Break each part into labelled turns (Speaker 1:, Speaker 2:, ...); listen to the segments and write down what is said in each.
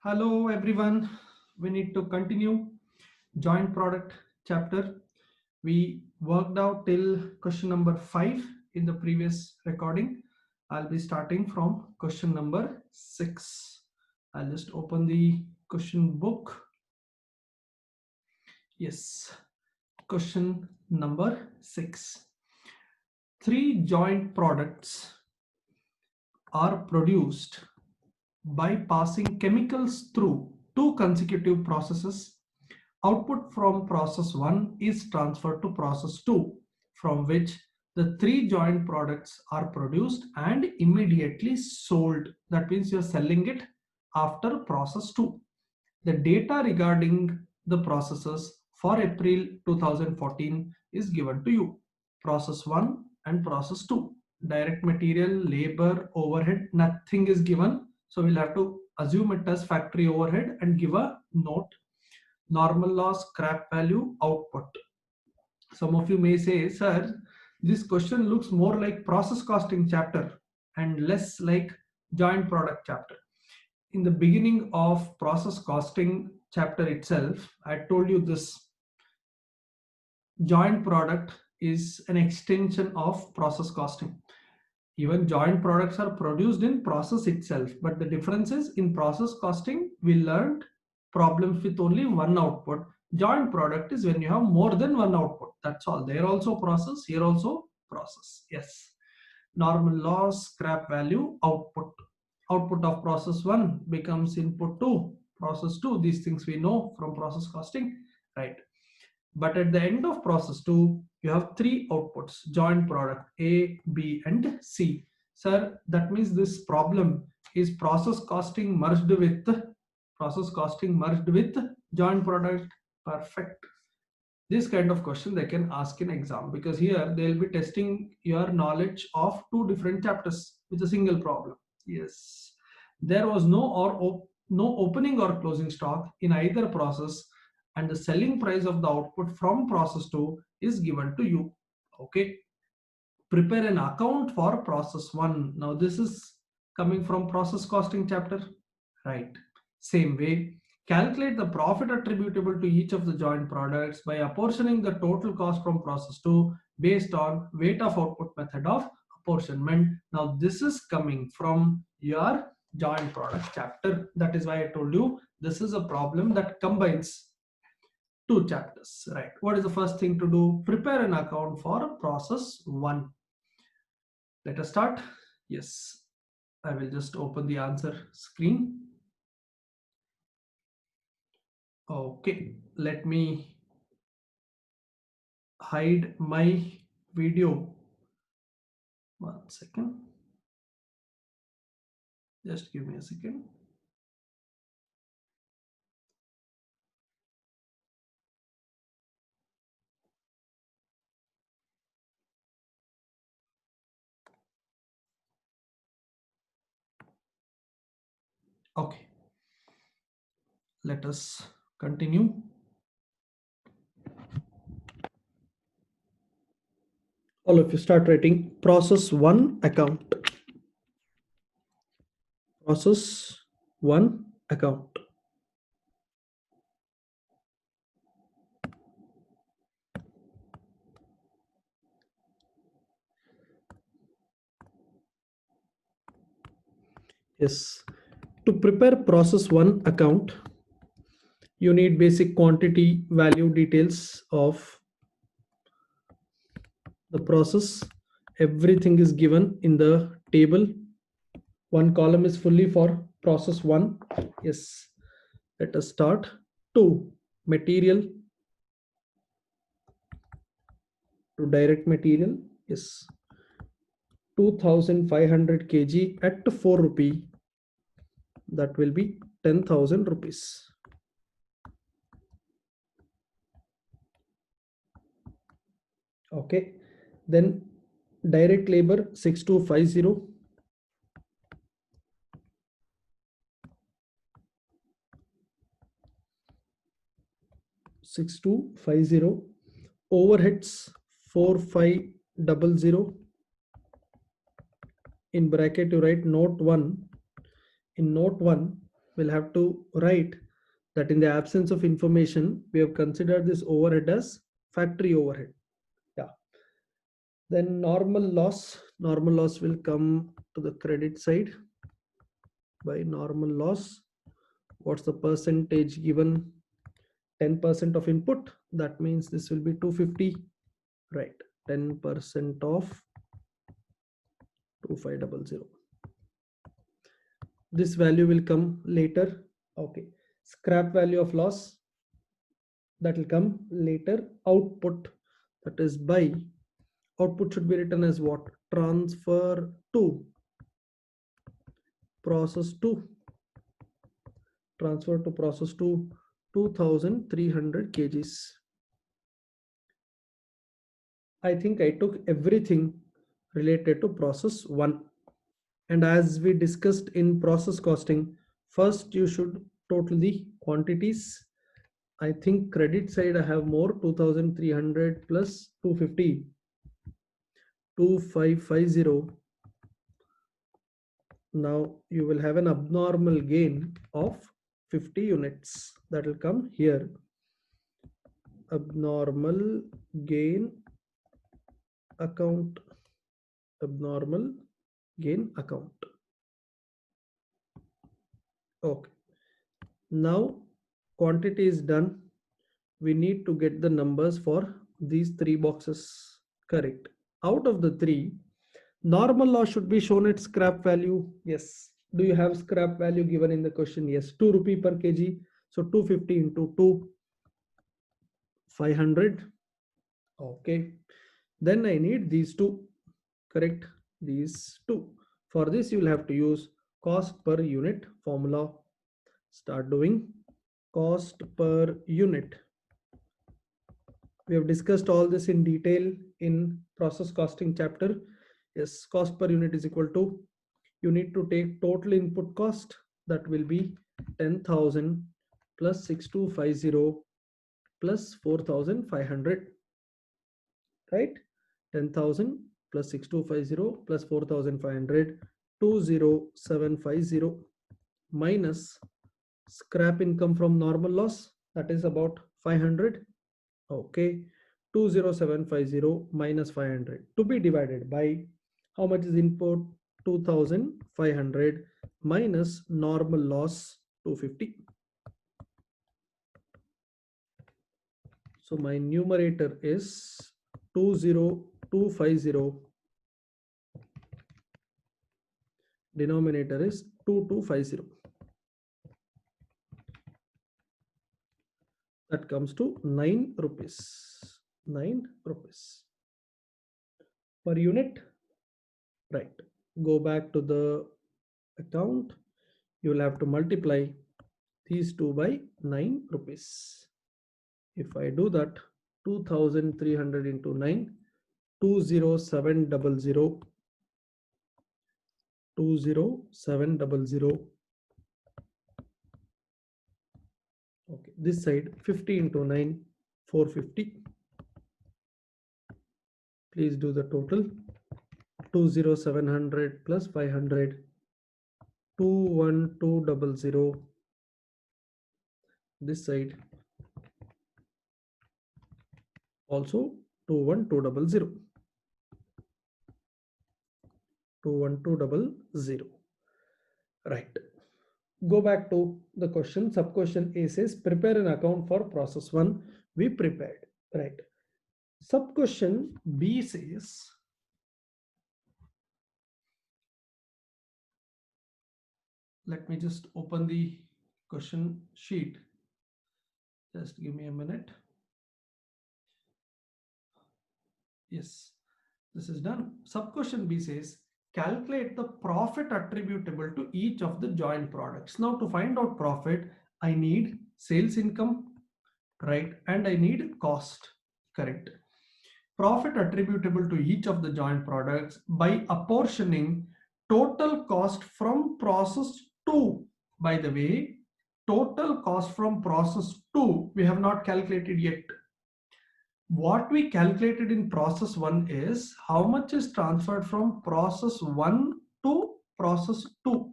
Speaker 1: Hello everyone. We need to continue joint product chapter. We worked out till question number 5 in the previous recording. I'll be starting from question number 6. I'll just open the question book. Yes, question number 6. 3 joint products are produced by passing chemicals through 2 consecutive processes. Output from process 1 is transferred to process 2, from which the 3 joint products are produced and immediately sold. That means you're selling it after process 2. The data regarding the processes for April 2014 is given to you. Process 1 and process 2. Direct material, labor, overhead, nothing is given. So we'll have to assume it as factory overhead and give a note. Normal loss, scrap value, output. Some of you may say, sir, this question looks more like process costing chapter and less like joint product chapter. In the beginning of process costing chapter itself, I told you this joint product is an extension of process costing. Even joint products are produced in process itself, but the difference is in process costing, we learned problems with only one output. Joint product is when you have more than one output. That's all. There also process, here also process. Yes. Normal loss, scrap value, output. Output of process 1 becomes input to process 2. These things we know from process costing, right? But at the end of process 2, you have 3 outputs, joint product A, B and C. Sir, that means this problem is process costing merged with joint product. Perfect. This kind of question they can ask in exam, because here they will be testing your knowledge of 2 different chapters with a single problem. Yes, there was no opening or closing stock in either process, and the selling price of the output from process 2 is given to you. Okay, prepare an account for process 1. Now this is coming from process costing chapter, right? Same way, calculate the profit attributable to each of the joint products by apportioning the total cost from process 2 based on weight of output method of apportionment. Now this is coming from your joint product chapter. That is why I told you this is a problem that combines 2 chapters, right? What is the first thing to do? Prepare an account for process 1. Let us start. Yes, I will just open the answer screen. Okay, let me hide my video. 1 second. Just give me a second. Okay, let us continue. All of you start writing process 1 account. Process 1 account. Yes, to prepare process 1 account, you need basic quantity value details of the process. Everything is given in the table. One column is fully for process 1. Yes, let us start. 2, material to direct material. Yes, 2500 kg at 4 rupee. That will be 10,000 rupees. Okay, then direct labor 6250. 6250. Overheads 4500. In bracket you write note 1. In note 1, we'll have to write that in the absence of information, we have considered this overhead as factory overhead. Yeah. Then normal loss will come to the credit side by normal loss. What's the percentage given? 10% of input. That means this will be 250, right? 10% of 2500. This value will come later. Okay. Scrap value of loss, that will come later. Output, that is by, output should be written as what? Transfer to process 2. Transfer to process 2, 2300 kgs. I think I took everything related to process 1. And as we discussed in process costing, first you should total the quantities. I think credit side I have more, 2300 plus 250, 2550. Now you will have an abnormal gain of 50 units that will come here. Abnormal gain account, abnormal gain account. Okay. Now quantity is done. We need to get the numbers for these 3 boxes. Correct. Out of the 3, normal loss should be shown at scrap value. Yes. Do you have scrap value given in the question? Yes. 2 rupee per kg. So 250 into 2, 500. Okay. Then I need these 2. Correct. These 2. For this you will have to use cost per unit formula. Start doing cost per unit. We have discussed all this in detail in process costing chapter. Yes, cost per unit is equal to, you need to take total input cost, that will be 10,000 plus 6250 plus 4,500, right? 10,000 plus 6250 plus 4,500, 20750 minus scrap income from normal loss, that is about 500. Okay, 20750 minus 500 to be divided by how much is input? 2500 minus normal loss 250. So my numerator is 20250, denominator is 2250. That comes to 9 rupees. 9 rupees per unit. Right. Go back to the account. You will have to multiply these 2 by 9 rupees. If I do that, 2300 into 9, 20700, 20700. Okay, this side 50 into 9, 450. Please do the total. 20700 plus 500, 21200. This side also 21200. 21200. Right. Go back to the question. Sub question A says prepare an account for process 1. We prepared. Right. Sub question B says let me just open the question sheet. Just give me a minute. Yes, this is done. Sub question B says calculate the profit attributable to each of the joint products. Now to find out profit, I need sales income, right? And I need cost, correct? Profit attributable to each of the joint products by apportioning total cost from process 2. By the way, total cost from process 2 we have not calculated yet. What we calculated in process 1 is how much is transferred from process 1 to process 2.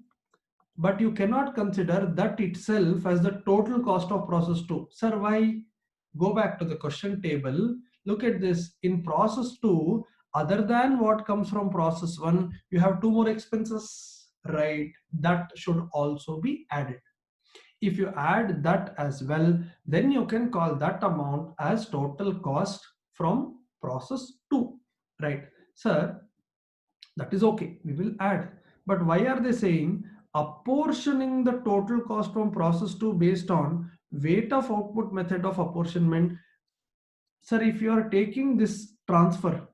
Speaker 1: but you cannot consider that itself as the total cost of process 2. Sir, why? Go back to the question table. Look at this. In process 2, other than what comes from process 1, you have 2 more expenses, right? That should also be added. If you add that as well, then you can call that amount as total cost from process 2, right? Sir, that is okay, we will add. But why are they saying apportioning the total cost from process 2 based on weight of output method of apportionment? Sir, if you are taking this transfer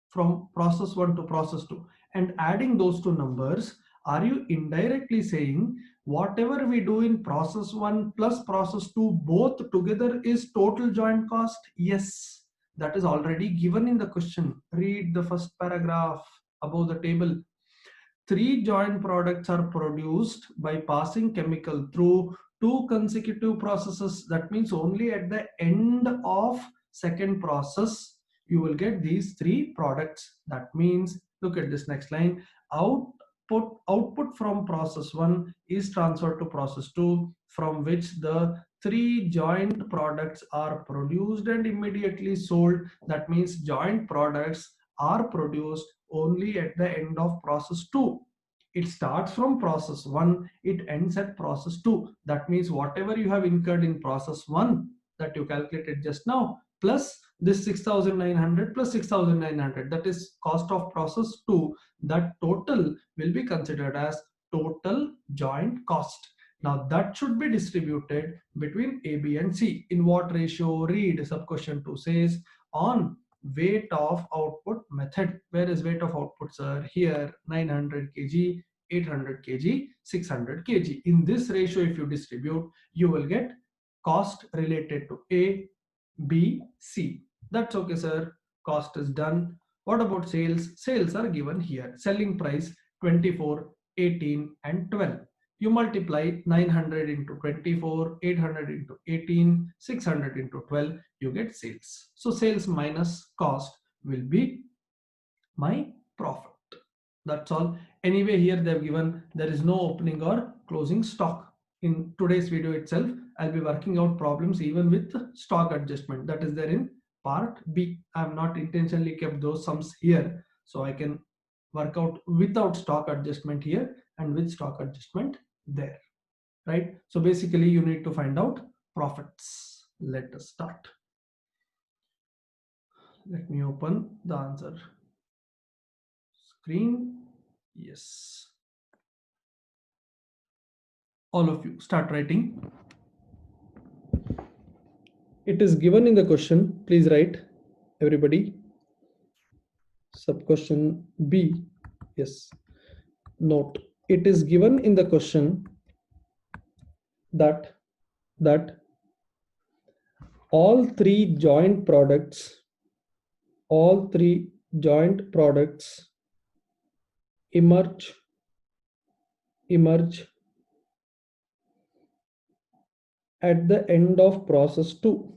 Speaker 1: from process 1 to process 2 and adding those two numbers, are you indirectly saying whatever we do in process 1 plus process 2 both together is total joint cost? Yes, that is already given in the question. Read the first paragraph above the table. 3 joint products are produced by passing chemical through 2 consecutive processes. That means only at the end of second process you will get these 3 products. That means, look at this next line. Output from process 1 is transferred to process 2, from which the 3 joint products are produced and immediately sold. That means joint products are produced only at the end of process 2. It starts from process 1, it ends at process 2. That means whatever you have incurred in process 1 that you calculated just now, plus this 6,900 plus 6,900, that is cost of process 2, that total will be considered as total joint cost. Now that should be distributed between A, B and C. In what ratio? Read sub question 2 says on weight of output method. Where is weight of output, sir? Here, 900 kg, 800 kg, 600 kg. In this ratio, if you distribute, you will get cost related to A, B, C. That's okay, sir. Cost is done. What about sales? Sales are given here. Selling price 24, 18 and 12. You multiply 900 into 24, 800 into 18, 600 into 12, you get sales. So sales minus cost will be my profit. That's all. Anyway, here they have given there is no opening or closing stock. In today's video itself, I'll be working out problems even with stock adjustment. That is there in part B. I have not intentionally kept those sums here, so I can work out without stock adjustment here and with stock adjustment there, right? So basically you need to find out profits. Let us start. Let me open the answer screen. Yes, all of you start writing. It is given in the question. Please write, everybody. Sub question B. Yes, note, it is given in the question that all three joint products emerge at the end of process 2.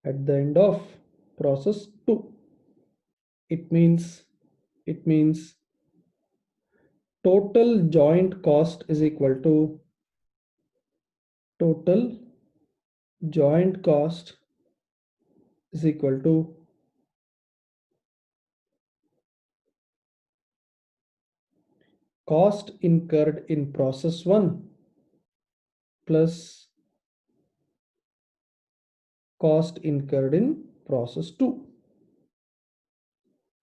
Speaker 1: At the end of process 2, it means total joint cost is equal to cost incurred in process 1 plus cost incurred in process 2.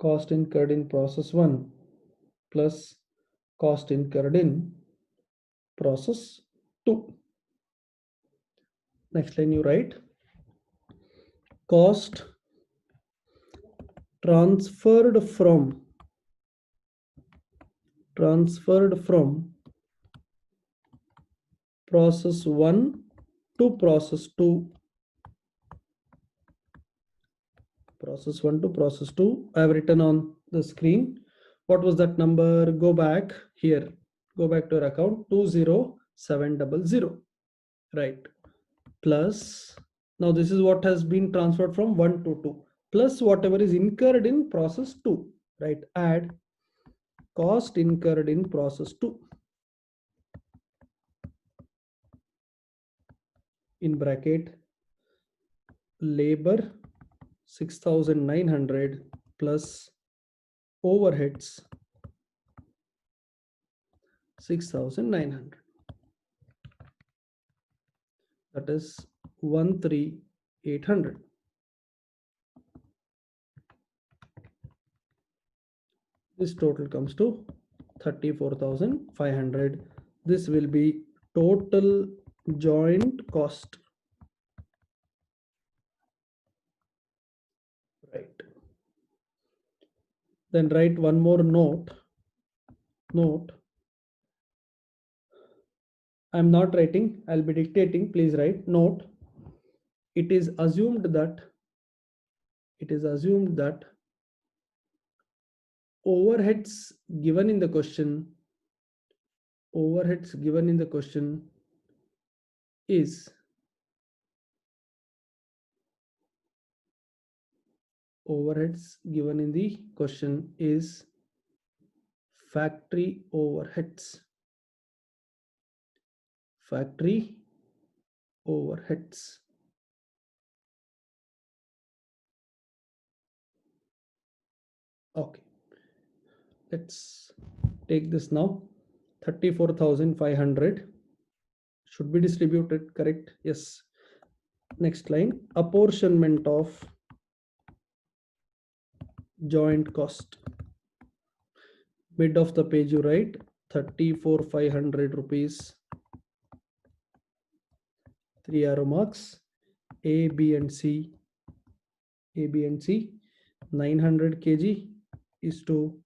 Speaker 1: Cost incurred in process 1 plus cost incurred in process 2. Next line you write cost transferred from process 1 to process 2. Process 1 to process 2. I have written on the screen. What was that number? Go back here. Go back to your account 20700. Right. Plus, now this is what has been transferred from 1 to 2. Plus whatever is incurred in process 2. Right. Add cost incurred in process 2 in bracket labor 6,900 plus overheads 6,900, that is 13,800. This total comes to 34,500. This will be total joint cost. Right. Then write one more note. I'm not writing, I'll be dictating. Please write note. It is assumed that overheads given in the question is factory overheads. Okay, let's take this now. 34,500 should be distributed, correct? Yes. Next line, apportionment of joint cost. Mid of the page you write 34,500 rupees, 3 arrow marks, A, B and C. 900 kg is to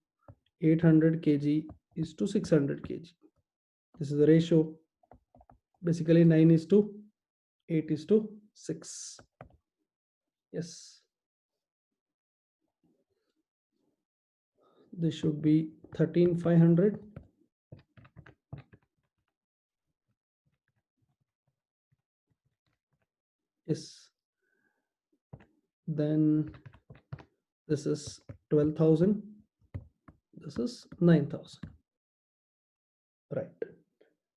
Speaker 1: 800 kg is to 600 kg. This is the ratio. Basically 9 is to 8 is to 6. Yes. This should be 13,500. Yes. Then this is 12,000. This is 9,000. Right.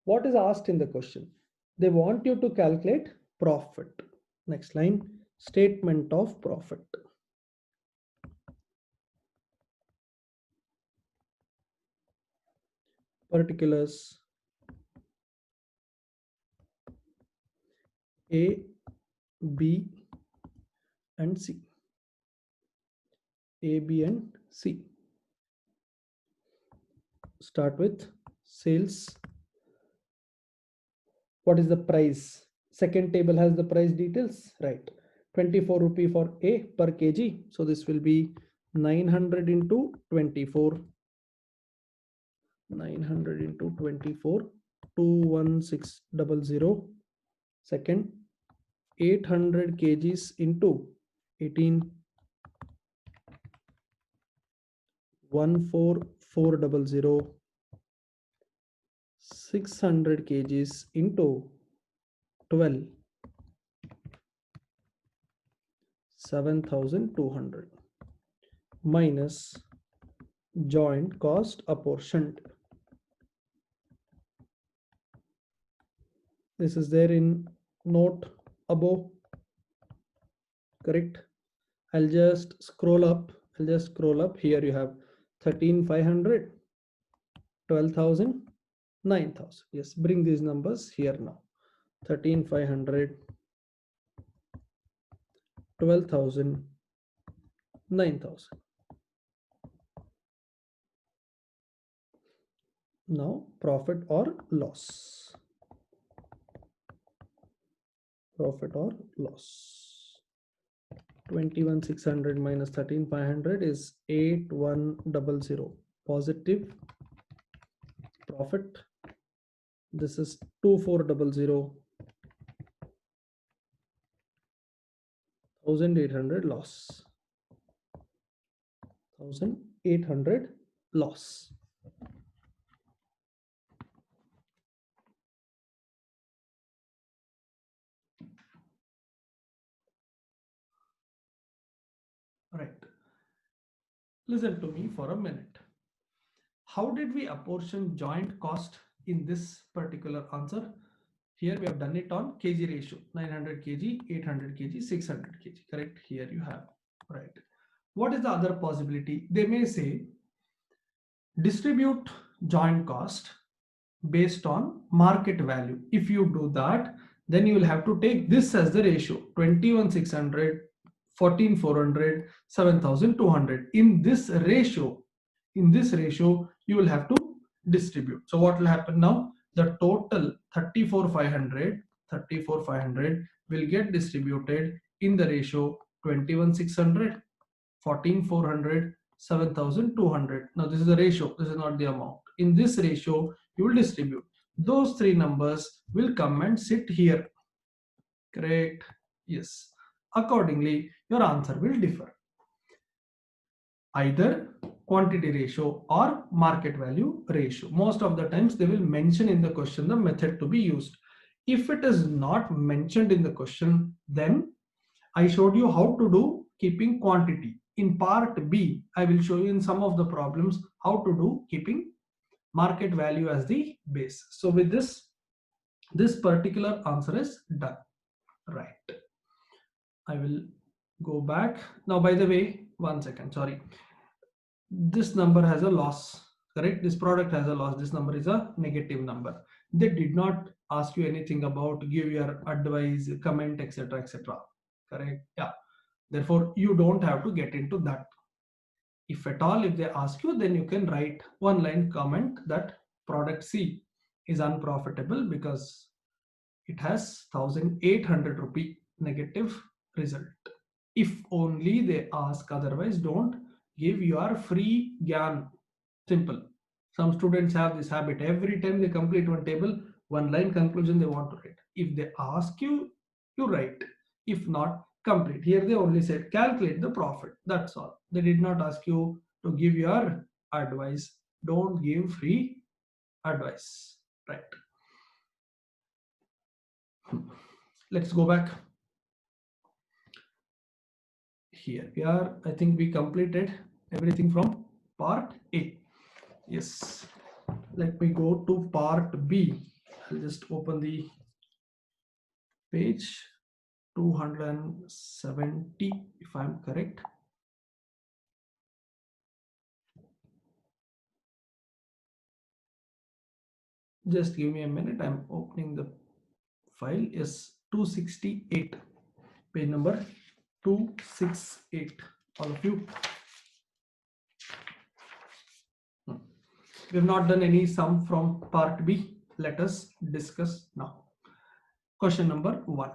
Speaker 1: What is asked in the question? They want you to calculate profit. Next line, statement of profit. Particulars A, B and C. A, B and C. Start with sales. What is the price? Second table has the price details, right? 24 rupee for A per kg. So this will be 900 into 24. 900 into 24, 21600. Second, 800 kgs into 18, 14400. 600 kgs into 12, 7,200 minus joint cost apportioned. This is there in note above, correct? I'll just scroll up. Here you have 13,500, 12,000, 9,000. Yes, bring these numbers here now. 13,500, 12,000, 9,000. Now profit or loss. 21,600 minus 13,500 is 8,100 positive profit. This is 2,400, 1,800 loss. 1,800 loss. Right. Listen to me for a minute. How did we apportion joint cost in this particular answer? Here we have done it on kg ratio, 900 kg, 800 kg, 600 kg, correct? Here you have, right? What is the other possibility? They may say distribute joint cost based on market value. If you do that, then you will have to take this as the ratio, 21,600, 14,400, 7,200. In this ratio, you will have to distribute. So what will happen now? The total 34,500 will get distributed in the ratio 21,600, 14,400, 7,200. Now this is the ratio, this is not the amount. In this ratio, you will distribute. Those three numbers will come and sit here. Correct? Yes. Accordingly, your answer will differ. Either quantity ratio or market value ratio. Most of the times they will mention in the question the method to be used. If it is not mentioned in the question, then I showed you how to do keeping quantity. In part B, I will show you in some of the problems how to do keeping market value as the base. So with this particular answer is done. Right. I will go back. Now, by the way, 1 second, sorry. This number has a loss, correct? This product has a loss. This number is a negative number. They did not ask you anything about give your advice, comment, etc., etc. Correct? Yeah. Therefore, you don't have to get into that. If at all, if they ask you, then you can write one line comment that product C is unprofitable because it has 1,800 rupee negative result. If only they ask, otherwise don't give your free gyan. Simple. Some students have this habit. Every time they complete one table, one line conclusion they want to write. If they ask you, you write. If not, complete. Here they only said calculate the profit. That's all. They did not ask you to give your advice. Don't give free advice. Right. Let's go back. Here we are. I think we completed everything from part A. Yes. Let me go to part B. I'll just open the page 270 if I'm correct. Just give me a minute. I'm opening the file. Yes, 268. Page number 268. All of you. We have not done any sum from part B. Let us discuss now. Question number 1.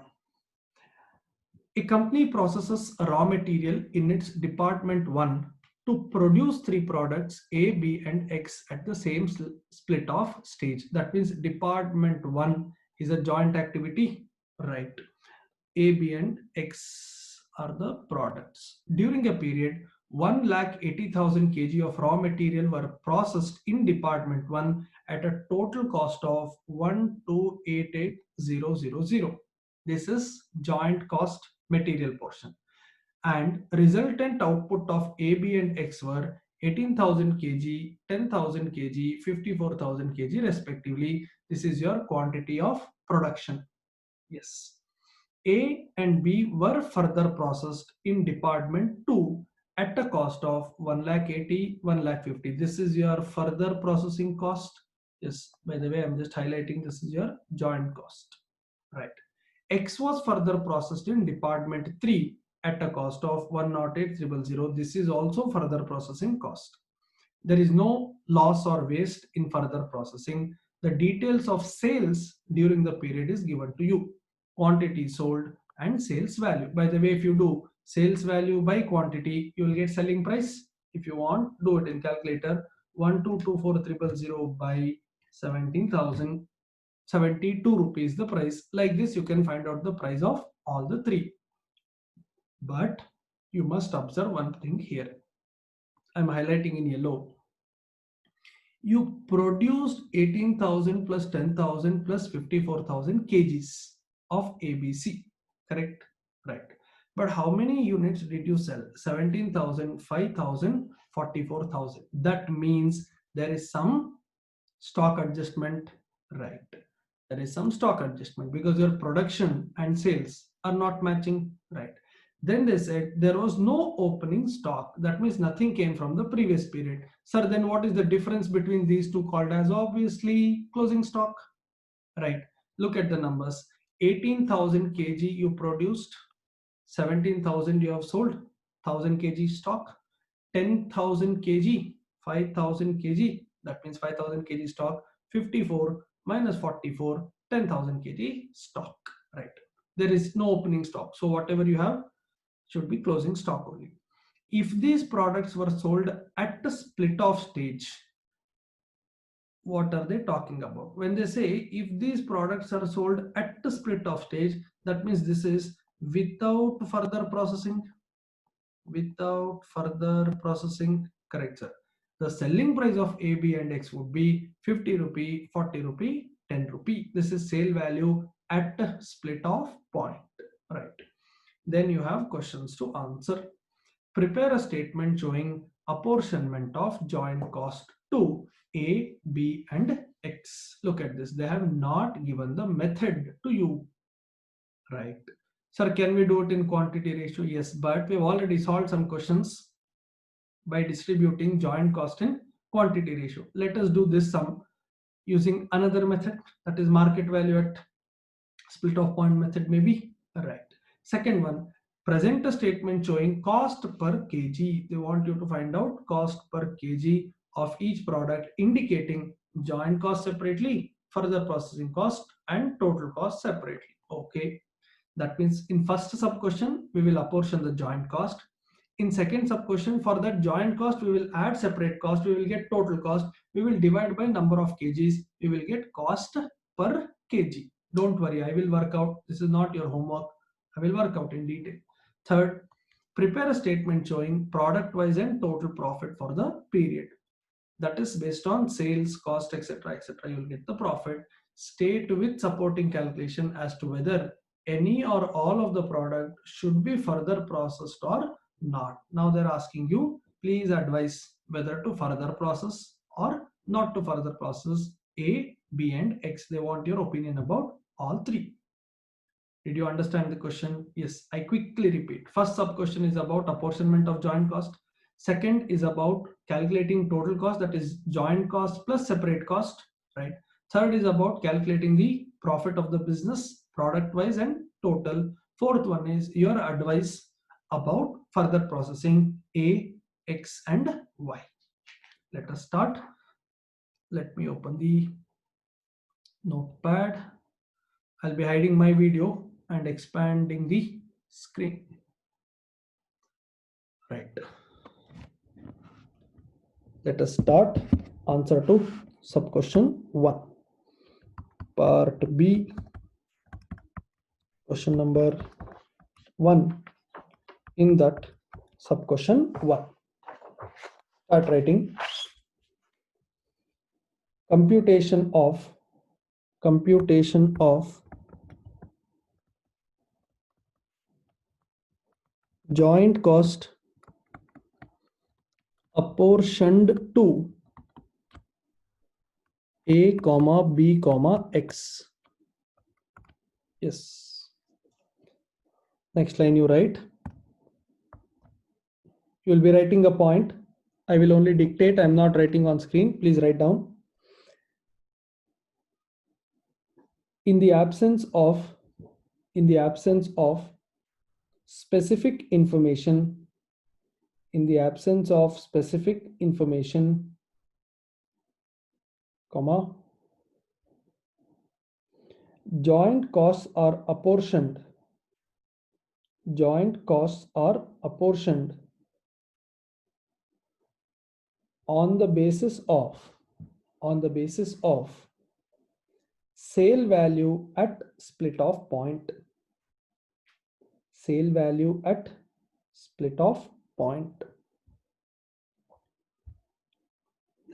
Speaker 1: A company processes raw material in its department 1 to produce 3 products A, B and X at the same split off stage. That means department 1 is a joint activity, right? A, B and X are the products. During a period, 1,80,000 kg of raw material were processed in department 1 at a total cost of 1,288,000. This is joint cost material portion. And resultant output of A, B and X were 18,000 kg, 10,000 kg, 54,000 kg respectively. This is your quantity of production. Yes. A and B were further processed in department 2 at a cost of 1,80,000, 1,50,000. This is your further processing cost. Yes, by the way, I'm just highlighting this is your joint cost. Right. X was further processed in department 3 at a cost of 108,000. This is also further processing cost. There is no loss or waste in further processing. The details of sales during the period is given to you. Quantity sold and sales value. By the way, if you do sales value by quantity, you will get selling price. If you want, do it in calculator. 1224,000 by 17,000. 72 rupees the price. Like this you can find out the price of all the 3. But you must observe one thing here. I'm highlighting in yellow. You produced 18,000 plus 10,000 plus 54,000 kgs of ABC, correct? Right. But how many units did you sell? 17,000, 5,000, 44,000. That means There is some stock adjustment, right? There is some stock adjustment because your production and sales are not matching, right? Then they said there was no opening stock. That means nothing came from the previous period. Sir, then what is the difference between these two? Called as obviously closing stock, right? Look at the numbers. 18,000 kg you produced, 17,000 you have sold, 1000 kg stock. 10,000 kg, 5,000 kg, that means 5,000 kg stock. 54 minus 44, 10,000 kg stock, right? There is no opening stock, so whatever you have should be closing stock only. If these products were sold at the split off stage, what are they talking about? When they say if these products are sold at the split off stage, that means this is without further processing. Without further processing, correct, sir. The selling price of A, B and X would be 50 rupee, 40 rupee, 10 rupee. This is sale value at split off point, right? Then you have questions to answer. Prepare a statement showing apportionment of joint cost to A, B and X. Look at this. They have not given the method to you, right? Sir, can we do it in quantity ratio? Yes, but we've already solved some questions by distributing joint cost in quantity ratio. Let us do this sum using another method, that is market value at split off point method maybe, right? Second one, present a statement showing cost per kg. They want you to find out cost per kg of each product, indicating joint cost separately, further processing cost and total cost separately. Okay. That means in first sub question, we will apportion the joint cost. In second sub question, for that joint cost, we will add separate cost. We will get total cost. We will divide by number of kgs. We will get cost per kg. Don't worry, I will work out. This is not your homework. I will work out in detail. Third, prepare a statement showing product wise and total profit for the period. That is based on sales, cost, etc. etc. You will get the profit. State with supporting calculation as to whether any or all of the product should be further processed or not. Now they're asking you, please advise whether to further process or not to further process A, B and X. They want your opinion about all three. Did you understand the question? Yes, I quickly repeat. First sub question is about apportionment of joint cost. Second is about calculating total cost, that is joint cost plus separate cost, right? Third is about calculating the profit of the business product wise and total. Fourth one is your advice about further processing A, X and Y. Let us start. Let me open the notepad. I'll be hiding my video and expanding the screen. Right. Let us start. Answer to sub question 1. Part B. Question number 1. In that sub question 1. Start writing. Computation of joint cost apportioned to A, B, X. Yes. Next line you write. You will be writing a point. I will only dictate. I am not writing on screen. Please write down. In the absence of specific information, comma, joint costs are apportioned on the basis of sale value at split off point.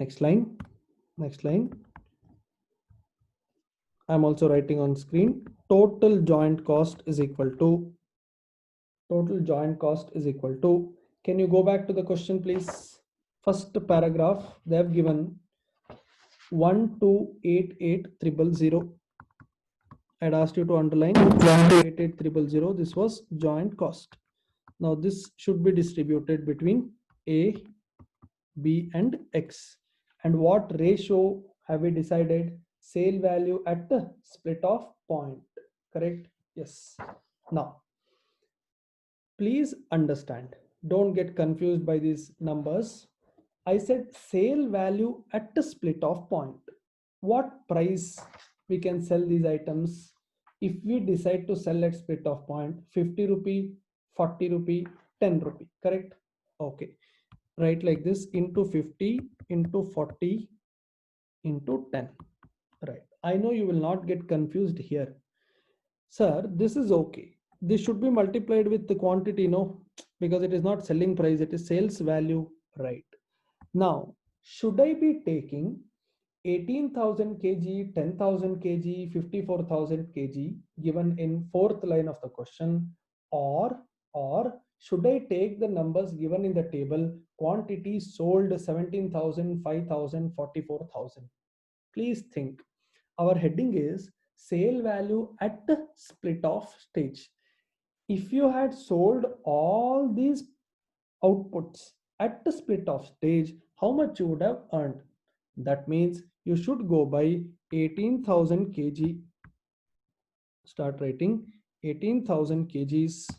Speaker 1: Next line. I'm also writing on screen. Total joint cost is equal to. Can you go back to the question, please? First paragraph, they have given 1288000. I had asked you to underline 1288000. This was joint cost. Now this should be distributed between A, B and X. And what ratio have we decided? Sale value at the split off point, correct? Yes. Now, please understand, don't get confused by these numbers. I said sale value at the split off point. What price we can sell these items if we decide to sell at split off point? 50 rupee, 40 rupee, 10 rupee, correct? Okay. Write like this: into 50, into 40, into 10. Right. I know you will not get confused here. Sir, this is okay. This should be multiplied with the quantity, no? Because it is not selling price, it is sales value, right? Now, should I be taking 18,000 kg, 10,000 kg, 54,000 kg given in fourth line of the question, or should I take the numbers given in the table, quantity sold 17,000, 5,000, 44,000? Please think. Our heading is sale value at the split off stage. If you had sold all these outputs at the split off stage, how much you would have earned? That means you should go by 18,000 kg. Start writing 18,000 kgs,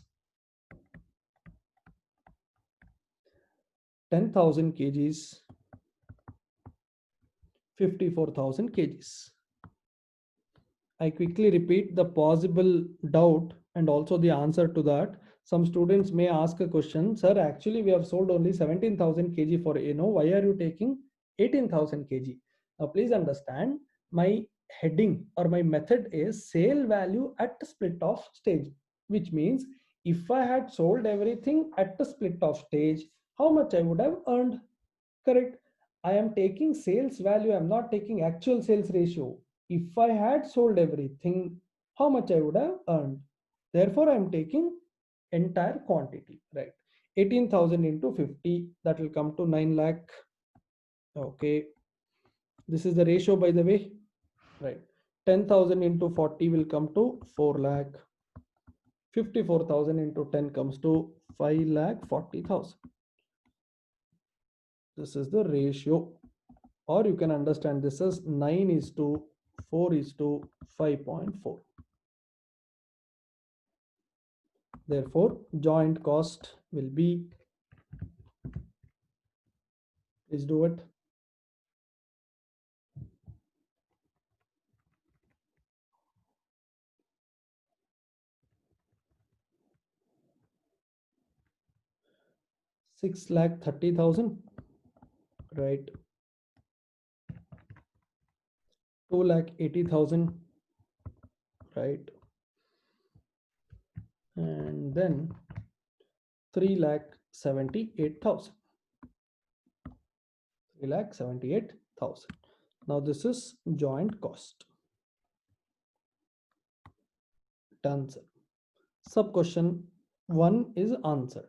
Speaker 1: 10,000 kgs, 54,000 kgs. I quickly repeat the possible doubt and also the answer to that. Some students may ask a question, sir, actually we have sold only 17,000 kg for ANO. Why are you taking 18,000 kg? Now please understand, my heading or my method is sale value at the split off stage, which means if I had sold everything at the split off stage, how much I would have earned, correct? I am taking sales value, I am not taking actual sales ratio. If I had sold everything, how much I would have earned? Therefore, I am taking entire quantity, right? 18,000 into 50, that will come to 9 lakh. Okay. This is the ratio, by the way, right? 10,000 into 40 will come to 4 lakh. 54,000 into 10 comes to 5 lakh 40,000. This is the ratio, or you can understand this as 9:4:5.4. Therefore, joint cost will be, please do it, $6,30,000, right? 2,80,000, right? And then 3,78,000. 3,78,000. Now this is joint cost. Done, sir. Sub question 1 is answered.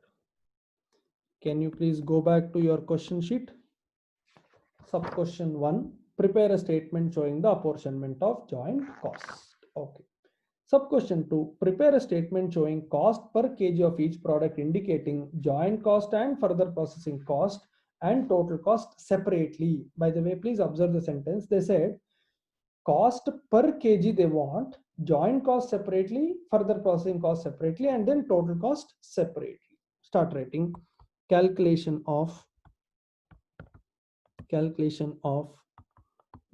Speaker 1: Can you please go back to your question sheet? Sub question 1, prepare a statement showing the apportionment of joint cost. Okay. Sub question 2, prepare a statement showing cost per kg of each product indicating joint cost and further processing cost and total cost separately. By the way, please observe the sentence. They said cost per kg they want, joint cost separately, further processing cost separately, and then total cost separately. Start writing calculation of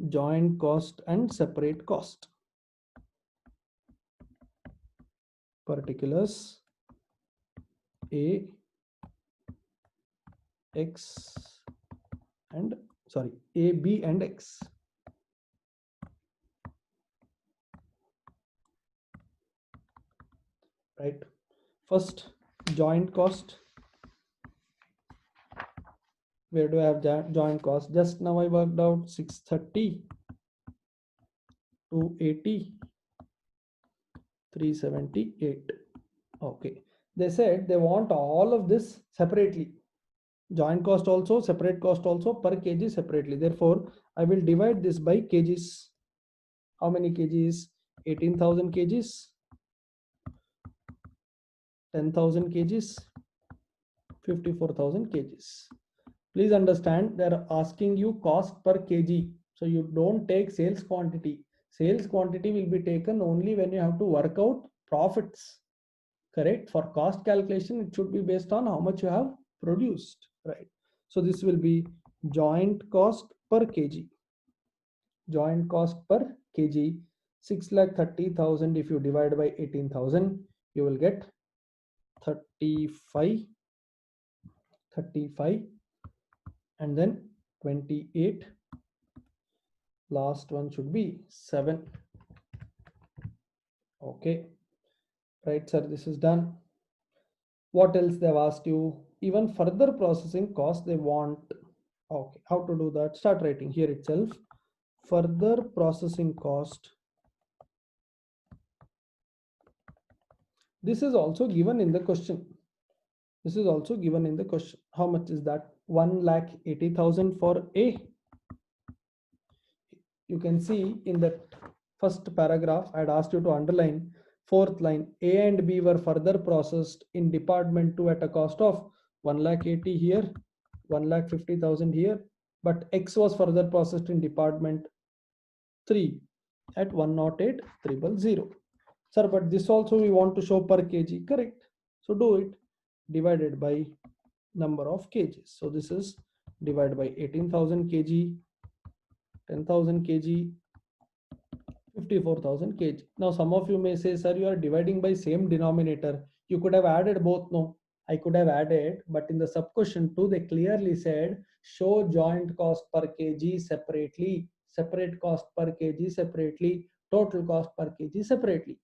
Speaker 1: joint cost and separate cost. Particulars A, X and A, B and X. Right. First, joint cost. Where do I have joint cost? Just now I worked out 630, 280, 378. Okay. They said they want all of this separately. joint cost also, separate cost also, per kg separately. Therefore, I will divide this by kgs. How many kgs? 18,000 kgs, 10,000 kgs, 54,000 kgs. Please understand, they are asking you cost per kg. So you don't take sales quantity. Sales quantity will be taken only when you have to work out profits. Correct? For cost calculation, it should be based on how much you have produced, right? So this will be joint cost per kg. Joint cost per kg, 6,30,000. If you divide by 18,000, you will get 35, and then 28. Last one should be 7. Okay, right, sir, this is done. What else they've asked you? Even further processing cost they want. Okay, how to do that? Start writing here itself. Further processing cost. This is also given in the question. This is also given in the question. How much is that? 1,80,000 for A. You can see in that first paragraph, I had asked you to underline fourth line. A and B were further processed in department 2 at a cost of 1,80,000 here, 1,50,000 here, but X was further processed in department 3 at 108,000. Sir, but this also we want to show per kg. Correct. So do it. Divided by number of kgs. So this is divided by 18,000 kg, 10,000 kg, 54,000 kg. Now some of you may say, sir, you are dividing by same denominator. You could have added both. No, I could have added, but in the sub question 2, they clearly said show joint cost per kg separately, separate cost per kg separately, total cost per kg separately.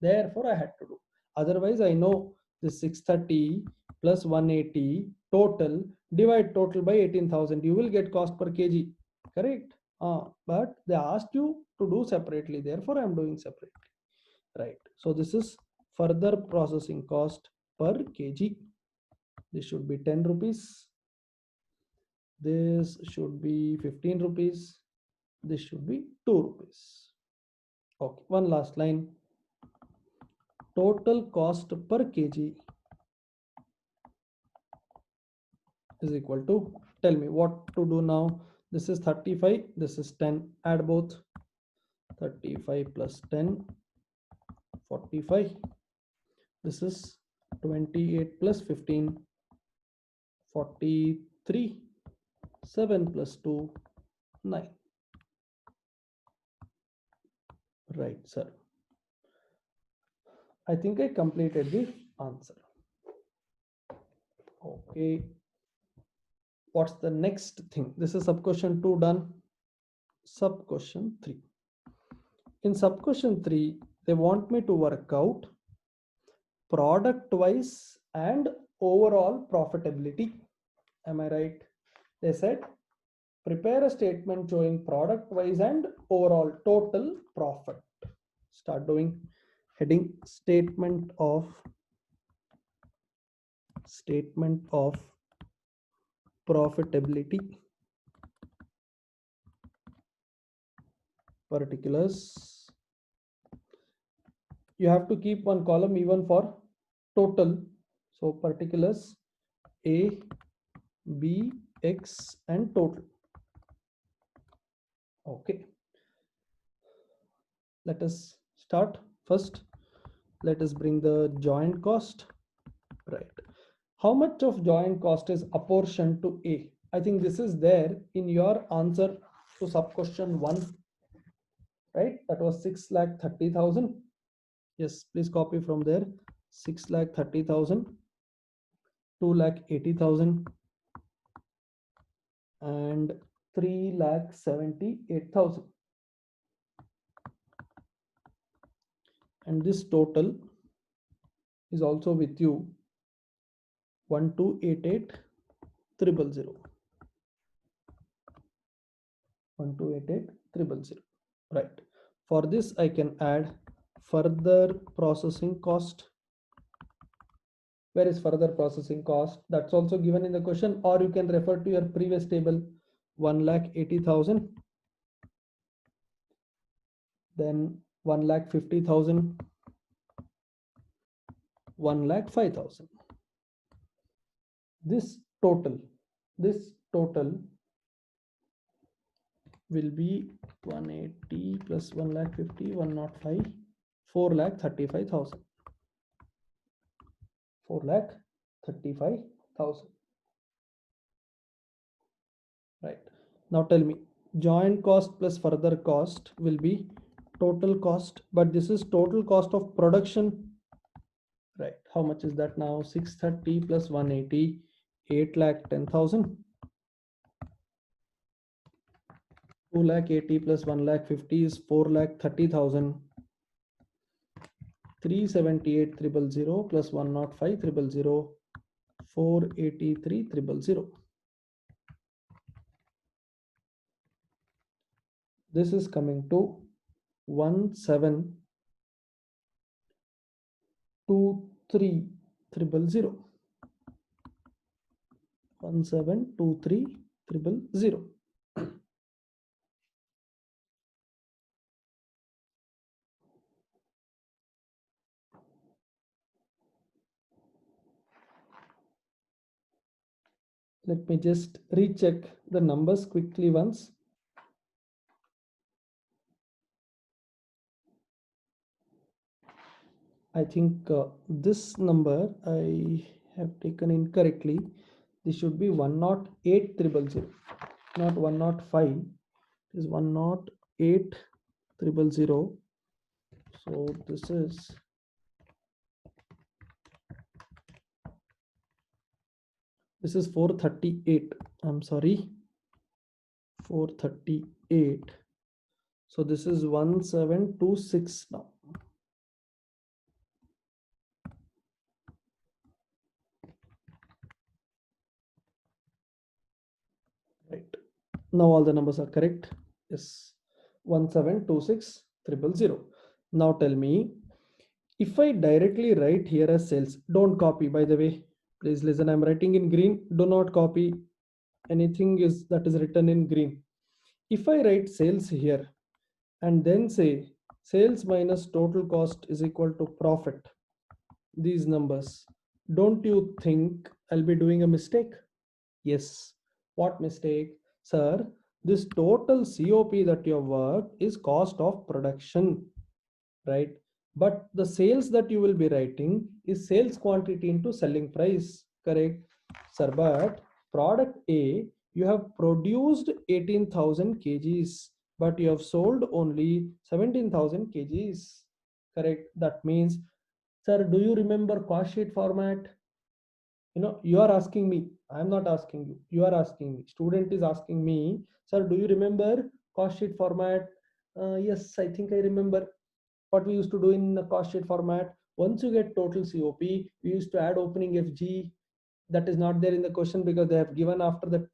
Speaker 1: Therefore I had to do. Otherwise I know this 630 plus 180 total, divide total by 18,000, you will get cost per kg. Correct? But they asked you to do separately, therefore I am doing separately, right? So this is further processing cost per kg. This should be 10 rupees, this should be 15 rupees, this should be 2 rupees. Okay, one last line. Total cost per kg is equal to, tell me what to do now. This is 35, this is 10, add both. 35 plus 10, 45. This is 28 plus 15, 43. 7 plus 2, 9. Right, sir. I think I completed the answer. Okay. What's the next thing? This is sub question 2 done. Sub question 3. In sub question 3, they want me to work out product wise and overall profitability. Am I right? They said prepare a statement showing product wise and overall total profit. Start doing. Heading statement of profitability, particulars. You have to keep one column even for total. So particulars A, B, X and total. Okay. Let us start. First, let us bring the joint cost. Right. How much of joint cost is apportioned to A? I think this is there in your answer to sub question 1. Right? That was 6,30,000. Yes, please copy from there. 6,30,000, 2,80,000 and 3,78,000. And this total is also with you, 1,288,000. 1,288,000. Right. For this, I can add further processing cost. Where is further processing cost? That's also given in the question, or you can refer to your previous table. 1,80,000, then 1,50,000, 1,05,000. This total will be 180 plus 1,50,000, 105, 4,35,000. 4,35,000. Right. Now tell me, joint cost plus further cost will be total cost, but this is total cost of production. Right. How much is that now? 630 plus 180, 8,10,000. 2,80,000 plus 1,50,000 is 4,30,000. 378,000 plus 105,000, 483,000. This is coming to 1723,000. 1723,000. Let me just recheck the numbers quickly once. I think this number I have taken incorrectly. This should be 108,000, not 105. It is 108,000. So this is this is 438. I'm sorry, 438. So this is 1726 now. Right. Now all the numbers are correct. Yes, 1726,000. Now tell me, if I directly write here as sales, don't copy, by the way. Please listen, I'm writing in green. Do not copy anything that is written in green. If I write sales here and then say sales minus total cost is equal to profit, these numbers, don't you think I'll be doing a mistake? Yes. What mistake? Sir, this total COP that you have worked is cost of production, right? But the sales that you will be writing is sales quantity into selling price, correct? Sir, but product A, you have produced 18,000 kgs, but you have sold only 17,000 kgs, correct? That means, sir, do you remember cost sheet format? You are asking me, I am not asking you, you are asking me, student is asking me, sir, do you remember cost sheet format? Yes, I think I remember. What we used to do in the cost sheet format, once you get total COP, we used to add opening FG. That is not there in the question because they have given after that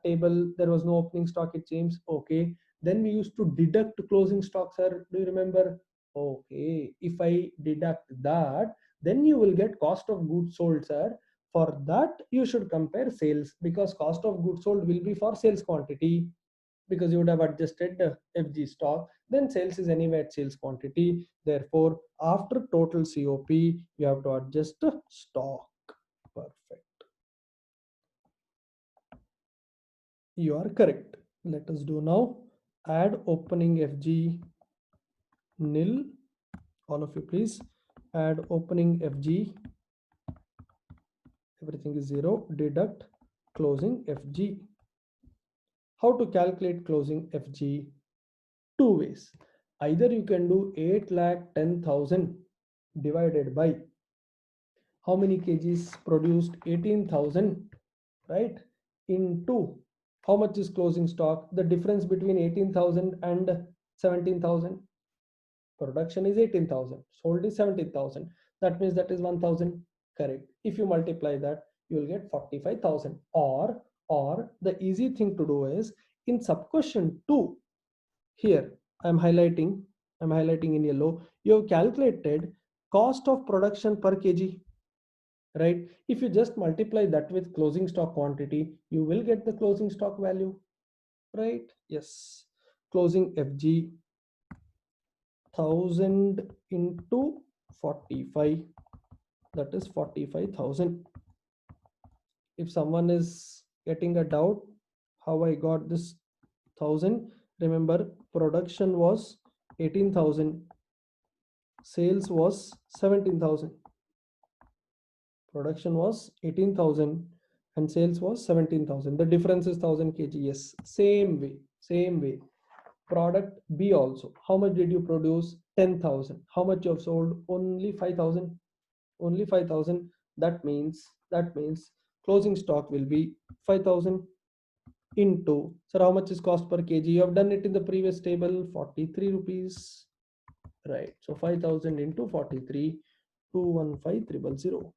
Speaker 1: table there was no opening stock, it seems. Okay, then we used to deduct closing stock, sir, do you remember? Okay, if I deduct that, then you will get cost of goods sold, sir. For that you should compare sales, because cost of goods sold will be for sales quantity, because you would have adjusted the FG stock. Then sales is anyway at sales quantity. Therefore, after total COP, you have to adjust the stock. Perfect. You are correct. Let us do now. Add opening FG nil. All of you, please add opening FG. Everything is 0. Deduct closing FG. How to calculate closing FG? Two ways. Either you can do 8,10,000 divided by how many kgs produced, 18,000, right, into how much is closing stock, the difference between 18,000 and 17,000. Production is 18,000, sold is 17,000. That means that is 1,000, correct? If you multiply that, you will get 45,000. Or the easy thing to do is in sub question 2, here I'm highlighting in yellow, you have calculated cost of production per kg. right? If you just multiply that with closing stock quantity, you will get the closing stock value, right? Yes. Closing FG 1000 into 45, that is 45,000. If someone is getting a doubt how I got this 1000, remember production was 18,000, sales was 17,000. Production was 18,000 and sales was 17,000. The difference is 1000 kg. Yes, same way, same way. Product B also. How much did you produce? 10,000. How much you have sold? Only 5,000. Only 5,000. That means closing stock will be 5,000 into. Sir, how much is cost per kg? You have done it in the previous table. 43 rupees. Right. So 5,000 into 43, 215,000.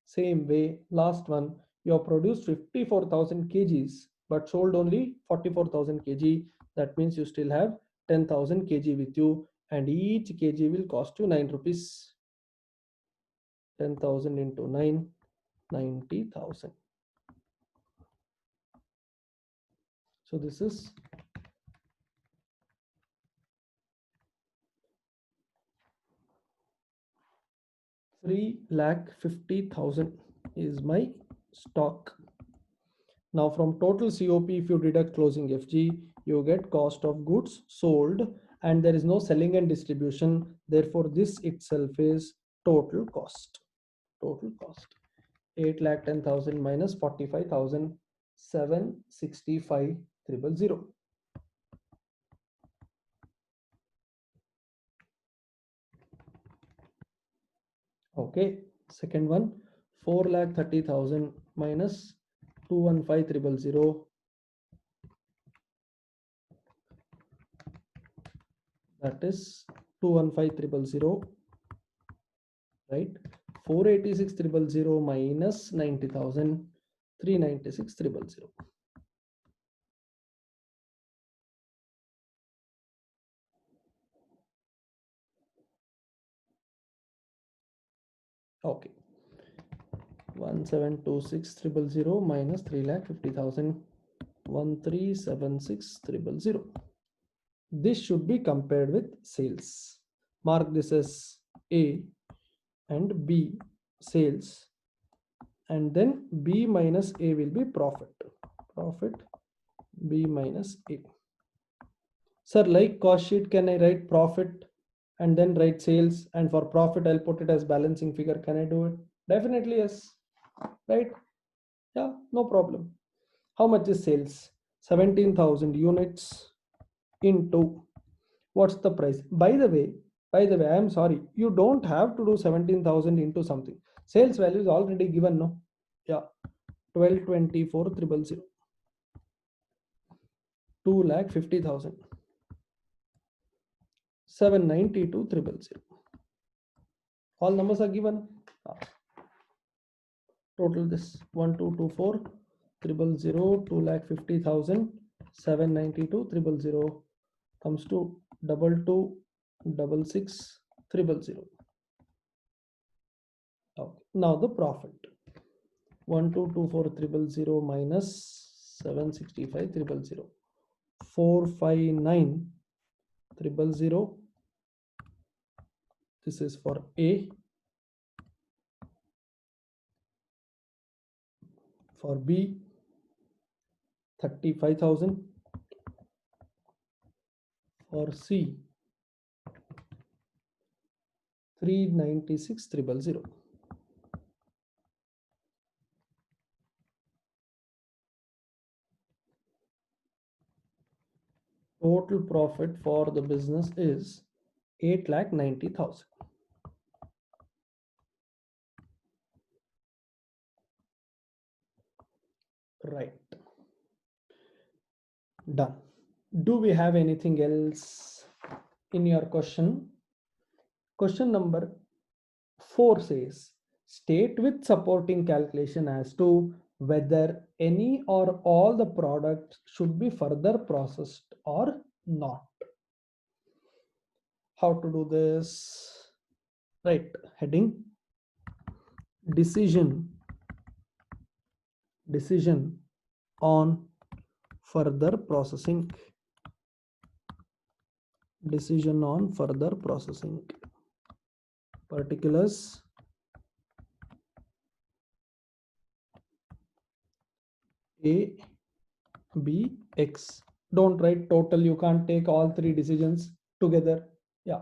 Speaker 1: Same way, last one, you have produced 54,000 kgs but sold only 44,000 kg. That means you still have 10,000 kg with you, and each kg will cost you 9 rupees. 10,000 into 9, 90,000. So this is 3,50,000 is my stock. Now from total COP, if you deduct closing FG, you get cost of goods sold, and there is no selling and distribution. Therefore, this itself is total cost. Total cost. 8,10,000 minus 45,000, 765,000. Okay, second one, 4,30,000 minus 215,000. That is 215,000, right? 486,000 minus 90,000, 396,000. Okay, 1726,000 minus 3,50,000, 1376,000. This should be compared with sales. Mark this as A and B sales, and then B minus A will be profit. Profit B minus A. Sir, like cost sheet, can I write profit and then write sales, and for profit I'll put it as balancing figure? Can I do it? Definitely yes, right? Yeah, no problem. How much is sales? 17,000 units into, what's the price? By the way, I am sorry, you don't have to do 17,000 into something. Sales value is already given, no? Yeah, 12,24,000, 2,50,000, 792,000. All numbers are given. Total this 1224,000, 2,50,000, 792,000 comes to 22,66,000. Okay. Now the profit, 1224,000 minus 765,000, 459,000. This is for A. For B, 35,000. For C, 396,000. Total profit for the business is 8,90,000. Right. Done. Do we have anything else in your question? Question number 4 says, state with supporting calculation as to whether any or all the products should be further processed or not. How to do this? Right, heading decision on further processing. Decision on further processing. Particulars A, B, X. Don't write total. You can't take all three decisions together. Yeah.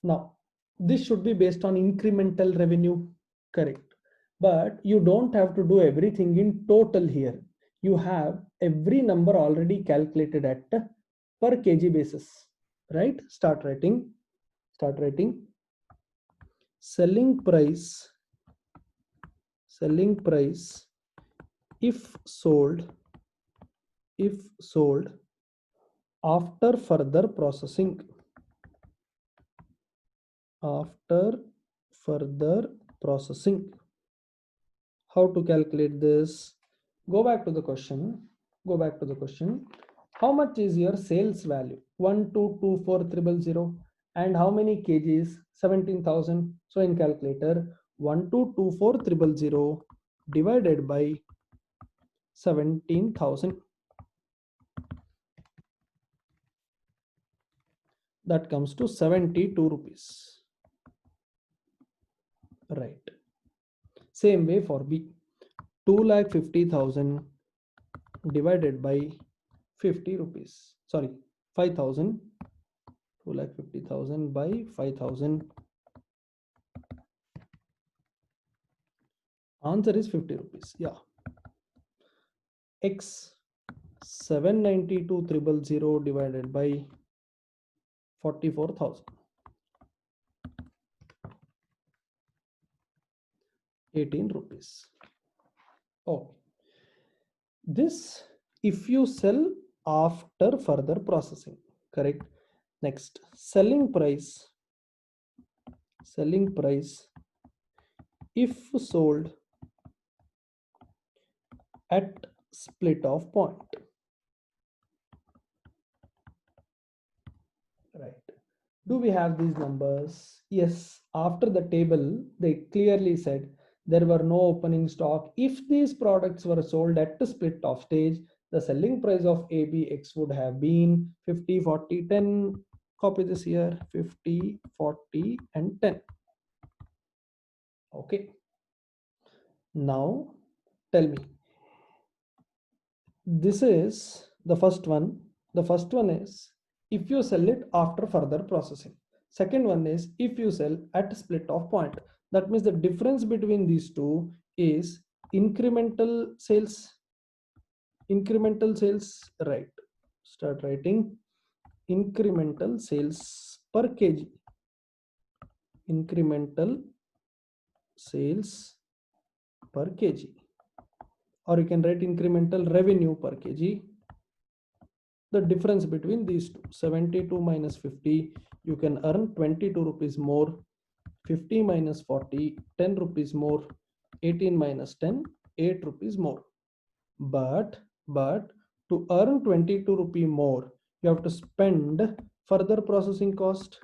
Speaker 1: Now, this should be based on incremental revenue. Correct. But you don't have to do everything in total here. You have every number already calculated at per kg basis. Right? Start writing. Selling price if sold after further processing. How to calculate this? Go back to the question. How much is your sales value? 1224000. And how many kgs? 17,000. So in calculator, 1224000 divided by 17,000. That comes to 72 rupees. Right. Same way for B. 2,50,000 divided by 50 rupees. Sorry, 5,000. 2,50,000 by 5,000. Answer is 50 rupees. Yeah. X 792,000 divided by 44,000. 18 rupees. Oh, this if you sell after further processing. Correct. Next, selling price if sold at split off point. Right. Do we have these numbers? Yes. After the table, they clearly said there were no opening stock. If these products were sold at the split off stage, the selling price of ABX would have been 50, 40, 10. Copy this here, 50, 40, and 10. Okay. Now, tell me. This is the first one. The first one is if you sell it after further processing. Second one is if you sell at split off point. That means the difference between these two is incremental sales. Right. Start writing incremental sales per kg. Incremental sales per kg. Or you can write incremental revenue per kg. The difference between these two, 72 minus 50, you can earn 22 rupees more. 50 minus 40, 10 rupees more. 18 minus 10, 8 rupees more. But to earn 22 rupee more, you have to spend further processing cost.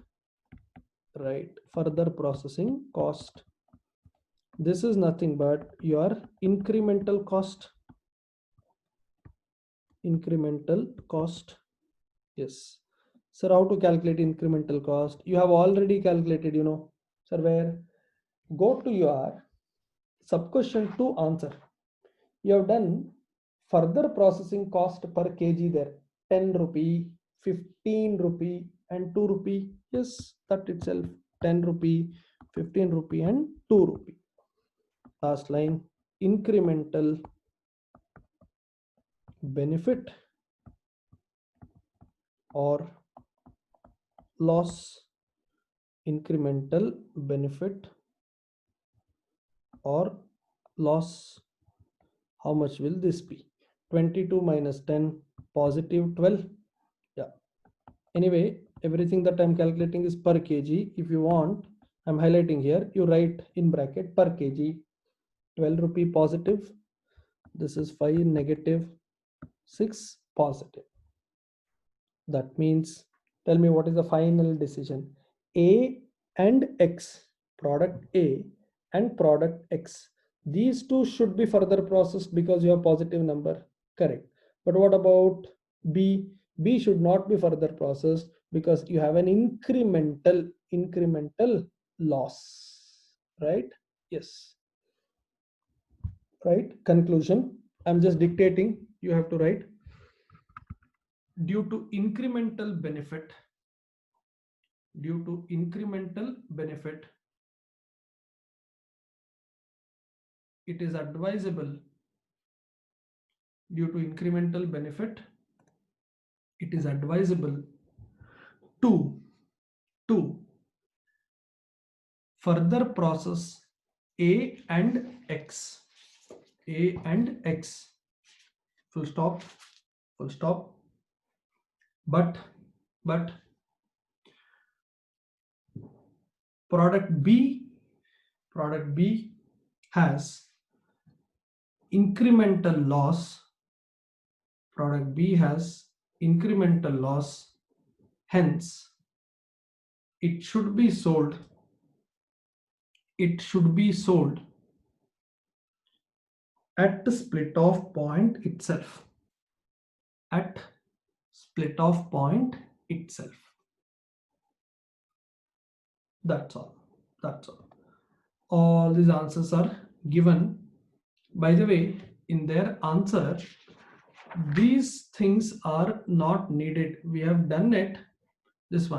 Speaker 1: Right, further processing cost. This is nothing but your incremental cost. Yes. Sir, how to calculate incremental cost? You have already calculated, Sir, where? Go to your sub-question 2 answer. You have done further processing cost per kg there. 10 rupee, 15 rupee, and 2 rupee. Yes, that itself. 10 rupee, 15 rupee, and 2 rupee. Last line, incremental benefit or loss. Incremental benefit or loss. How much will this be? 22 minus 10, positive 12. Yeah. Anyway, everything that I'm calculating is per kg. If you want, I'm highlighting here. You write in bracket per kg. 12 rupee positive. This is 5 negative, 6 positive. That means, tell me what is the final decision. A and X, product A and product X. These two should be further processed because you have positive number. Correct. But what about B? B should not be further processed because you have an incremental loss. Right? Yes. Right? Conclusion. I'm just dictating. You have to write. Due to incremental benefit, it is advisable to further process A and X. Full stop. But product B has incremental loss. Hence it should be sold at the split off point itself. That's all. All these answers are given. By the way, in their answer, these things are not needed. We have done it. This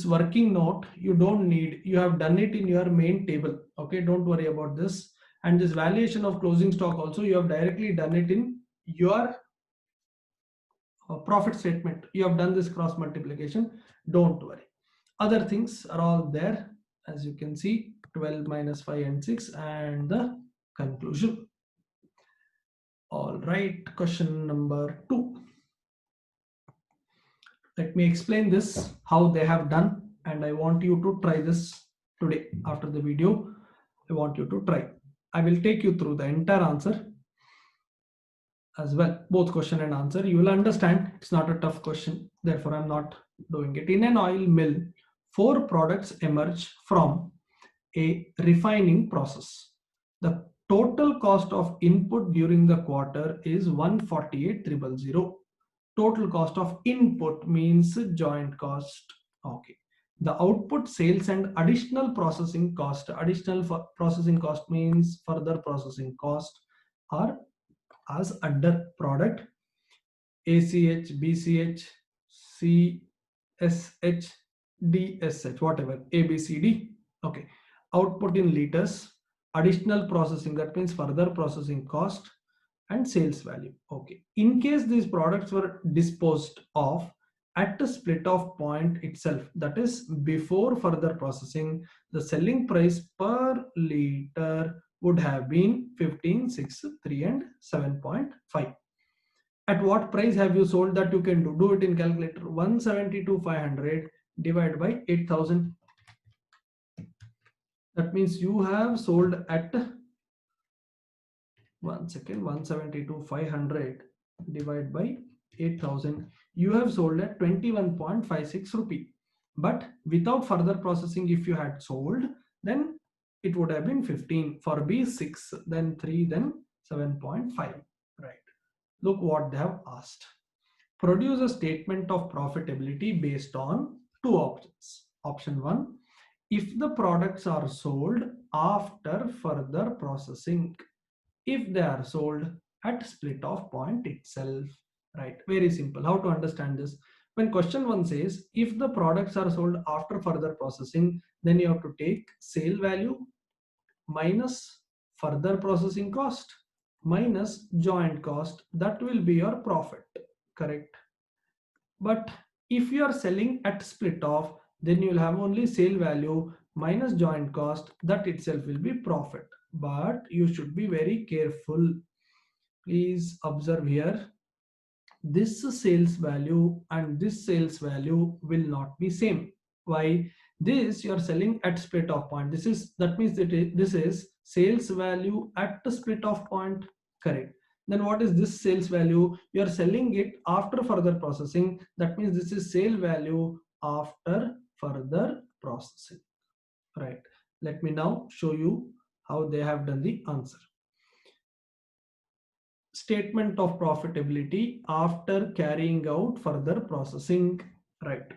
Speaker 1: working note, you don't need. You have done it in your main table. Okay, don't worry about this. And this valuation of closing stock also, you have directly done it in your profit statement. You have done this cross multiplication. Don't worry. Other things are all there. As you can see, 12 minus 5 and 6 and the conclusion. All right, question number 2. Let me explain this, how they have done, and I want you to try this today. After the video, I want you to try. I will take you through the entire answer as well, both question and answer. You will understand it's not a tough question, therefore I'm not doing it. In an oil mill, 4 products emerge from a refining process. The total cost of input during the quarter is 148,000. Total cost of input means joint cost. Okay. The output, sales and additional processing cost. Processing cost means further processing cost are as under product ACH, BCH, CSH, DSH, whatever, ABCD. Okay. Output in liters, additional processing, that means further processing cost, and sales value. Okay. In case these products were disposed of at the split off point itself, that is before further processing, the selling price per liter would have been 15, 6, 3 and 7.5. At what price have you sold? That you can do it in calculator. 172,500 divided by 8,000. That means you have sold at 172,500 divided by 8,000. You have sold at 21.56 rupee. But without further processing, if you had sold, then it would have been 15. For B, 6, then 3, then 7.5. Right. Look what they have asked. Produce a statement of profitability based on 2 options. Option 1, if the products are sold after further processing. If they are sold at split off point itself. Right. Very simple. How to understand this? When question 1 says, if the products are sold after further processing, then you have to take sale value minus further processing cost minus joint cost. That will be your profit. Correct. But if you are selling at split off, then you will have only sale value minus joint cost. That itself will be profit. But you should be very careful. Please observe here. This sales value and this sales value will not be same. Why? This you are selling at split off point. That means this is sales value at the split off point. Correct. Then what is this sales value? You are selling it after further processing. That means this is sale value after further processing. Right. Let me now show you how they have done the answer. Statement of profitability after carrying out further processing, right?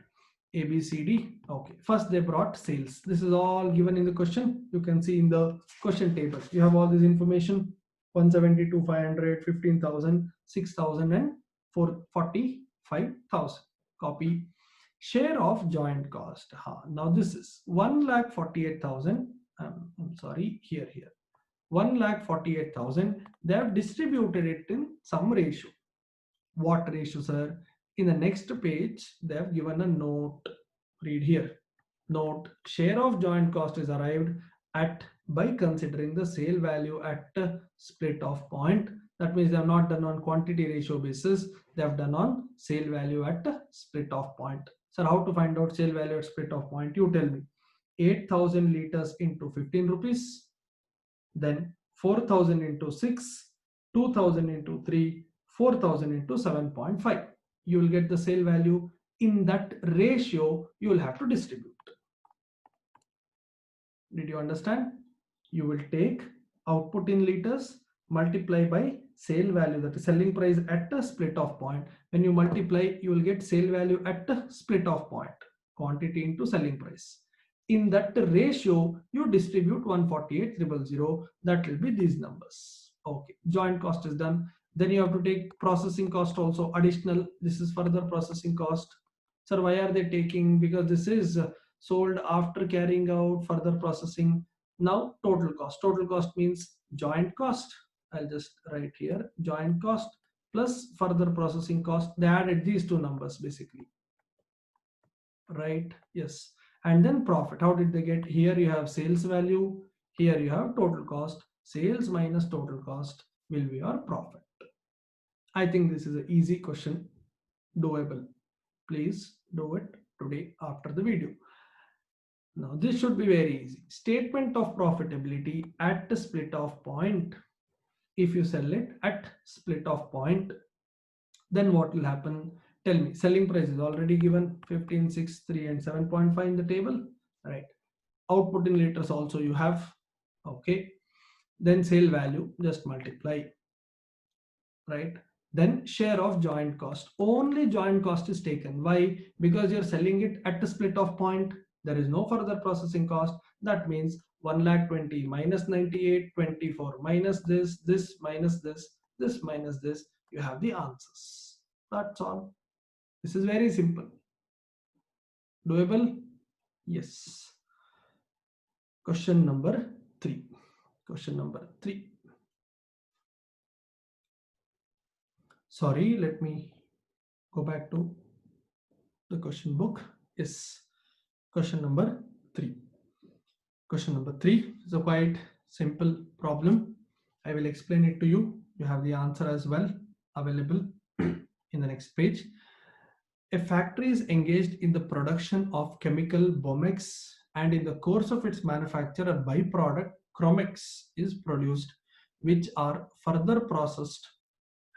Speaker 1: A, B, C, D. Okay, first they brought sales. This is all given in the question. You can see in the question table. You have all this information: 172, 500, 15,000, 6,000, and 45,000. Copy. Share of joint cost. Now this is 1,48,000. I'm sorry, here. 1,48,000. They have distributed it in some ratio. What ratio, sir? In the next page, they have given a note. Read here. Note: share of joint cost is arrived at by considering the sale value at split off point. That means they have not done on quantity ratio basis. They have done on sale value at split off point. Sir, how to find out sale value at split off point? You tell me. 8,000 liters into 15 rupees. Then 4,000 into 6, 2,000 into 3, 4,000 into 7.5. You will get the sale value. In that ratio, you will have to distribute. Did you understand? You will take output in liters, multiply by sale value, that is selling price at a split off point. When you multiply, you will get sale value at a split off point, quantity into selling price. In that ratio, you distribute 148,000. That will be these numbers. Okay, joint cost is done. Then you have to take processing cost also additional. This is further processing cost. Sir, why are they taking? Because this is sold after carrying out further processing. Now total cost. Total cost means joint cost. I'll just write here joint cost plus further processing cost. They added these two numbers basically. Right? Yes. And then profit. How did they get? Here you have sales value. Here you have total cost. Sales minus total cost will be your profit. I think this is an easy question. Doable. Please do it today after the video. Now this should be very easy. Statement of profitability at the split off point. If you sell it at split off point, then what will happen? Tell me. Selling price is already given 15, 6, 3 and 7.5 in the table, right? Output in liters also you have. Okay. Then sale value, just multiply, right? Then share of joint cost. Only joint cost is taken. Why? Because you're selling it at the split off point. There is no further processing cost. That means 1,20,000 minus 98, 24 minus this minus this minus this. You have the answers. That's all. This is very simple. Doable? Yes. Question number 3. Question number 3. Sorry, let me go back to the question book. Yes. Question number 3. Question number 3 is a quite simple problem. I will explain it to you. You have the answer as well available in the next page. A factory is engaged in the production of chemical Bomex, and in the course of its manufacture, a byproduct Chromex is produced, which are further processed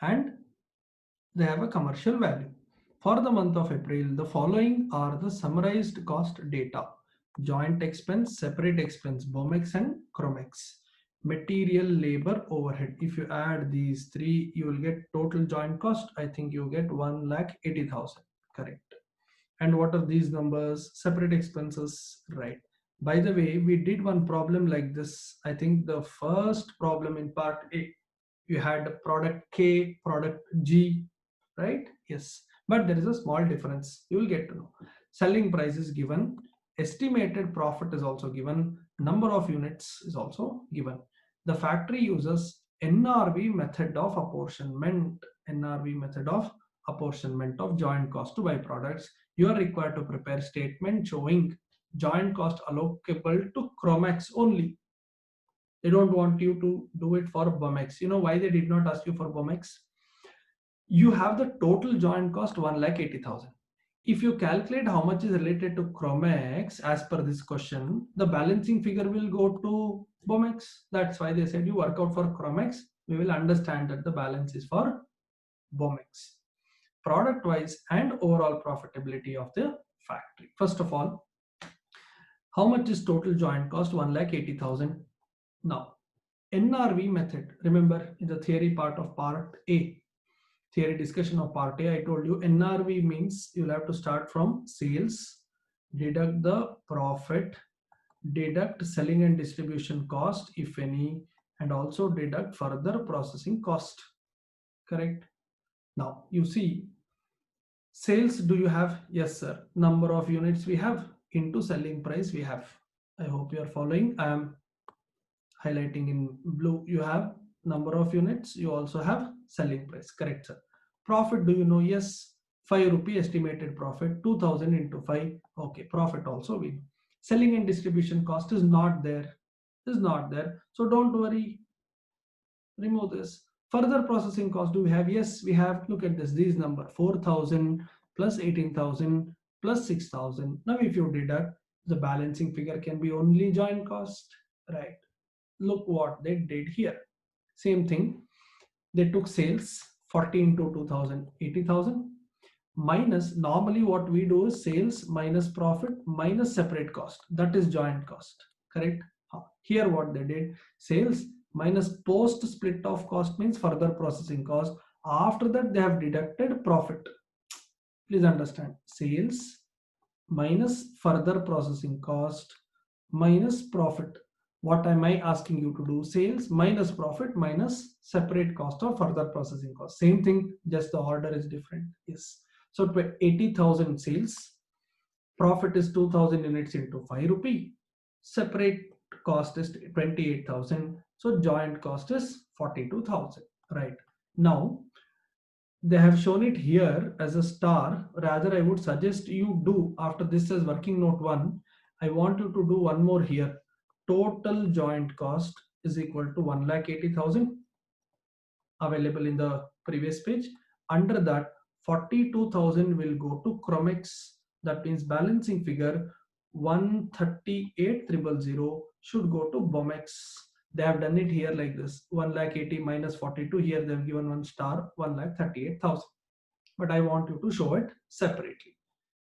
Speaker 1: and they have a commercial value. For the month of April, the following are the summarized cost data: joint expense, separate expense, Bomex and Chromex. Material, labor, overhead. If you add these three, you will get total joint cost. I think you get 1,80,000. Correct. And what are these numbers? Separate expenses, right? By the way, we did one problem like this. I think the first problem in part A, you had product K, product G, right? Yes, but there is a small difference. You will get to know. Selling price is given, estimated profit is also given, number of units is also given. The factory uses NRV method of apportionment. NRV method of apportionment of joint cost to byproducts. You are required to prepare statement showing joint cost allocable to Chromex only. They don't want you to do it for Bomex. You know why they did not ask you for Bomex? You have the total joint cost 1,80,000. If you calculate how much is related to Chromex as per this question, the balancing figure will go to Bomex. That's why they said you work out for Chromex. We will understand that the balance is for Bomex. Product wise and overall profitability of the factory. First of all, How much is total joint cost? 1,80,000. Now, NRV method, remember in the theory part of part A, theory discussion of part A, I told you NRV means you'll have to start from sales, deduct the profit, deduct selling and distribution cost, if any, and also deduct further processing cost. Correct? Now, you see, sales, do you have? Yes, sir. Number of units we have into selling price we have. I hope you are following. I am highlighting in blue. You have number of units. You also have selling price. Correct, sir. Profit, do you know? Yes. 5 rupee estimated profit. 2,000 into 5. Okay. Profit also we know. Selling and distribution cost is not there. Is not there. So don't worry. Remove this. Further processing cost do we have? Yes, we have. Look at this. These number 4,000 plus 18,000 plus 6,000. Now if you deduct, the balancing figure can be only joint cost, right? Look what they did here. Same thing. They took sales 40 into 2,000, 80,000 minus, normally what we do is sales minus profit minus separate cost. That is joint cost, correct? Here what they did, sales minus post split off cost means further processing cost. After that they have deducted profit. Please understand, sales minus further processing cost minus profit. What am I asking you to do? Sales minus profit minus separate cost of further processing cost. Same thing, just the order is different. Yes. So 80,000 sales, profit is 2,000 units into 5 rupee. Separate cost is 28,000. So joint cost is 42,000. Right. Now they have shown it here as a star. Rather, I would suggest you do after this as working note 1. I want you to do one more here. Total joint cost is equal to 1,80,000 available in the previous page. Under that, 42,000 will go to Chromex. That means balancing figure 138,000 should go to Bomex. They have done it here like this. 1,80,000 minus 42. Here they have given one star, 1,38,000. But I want you to show it separately.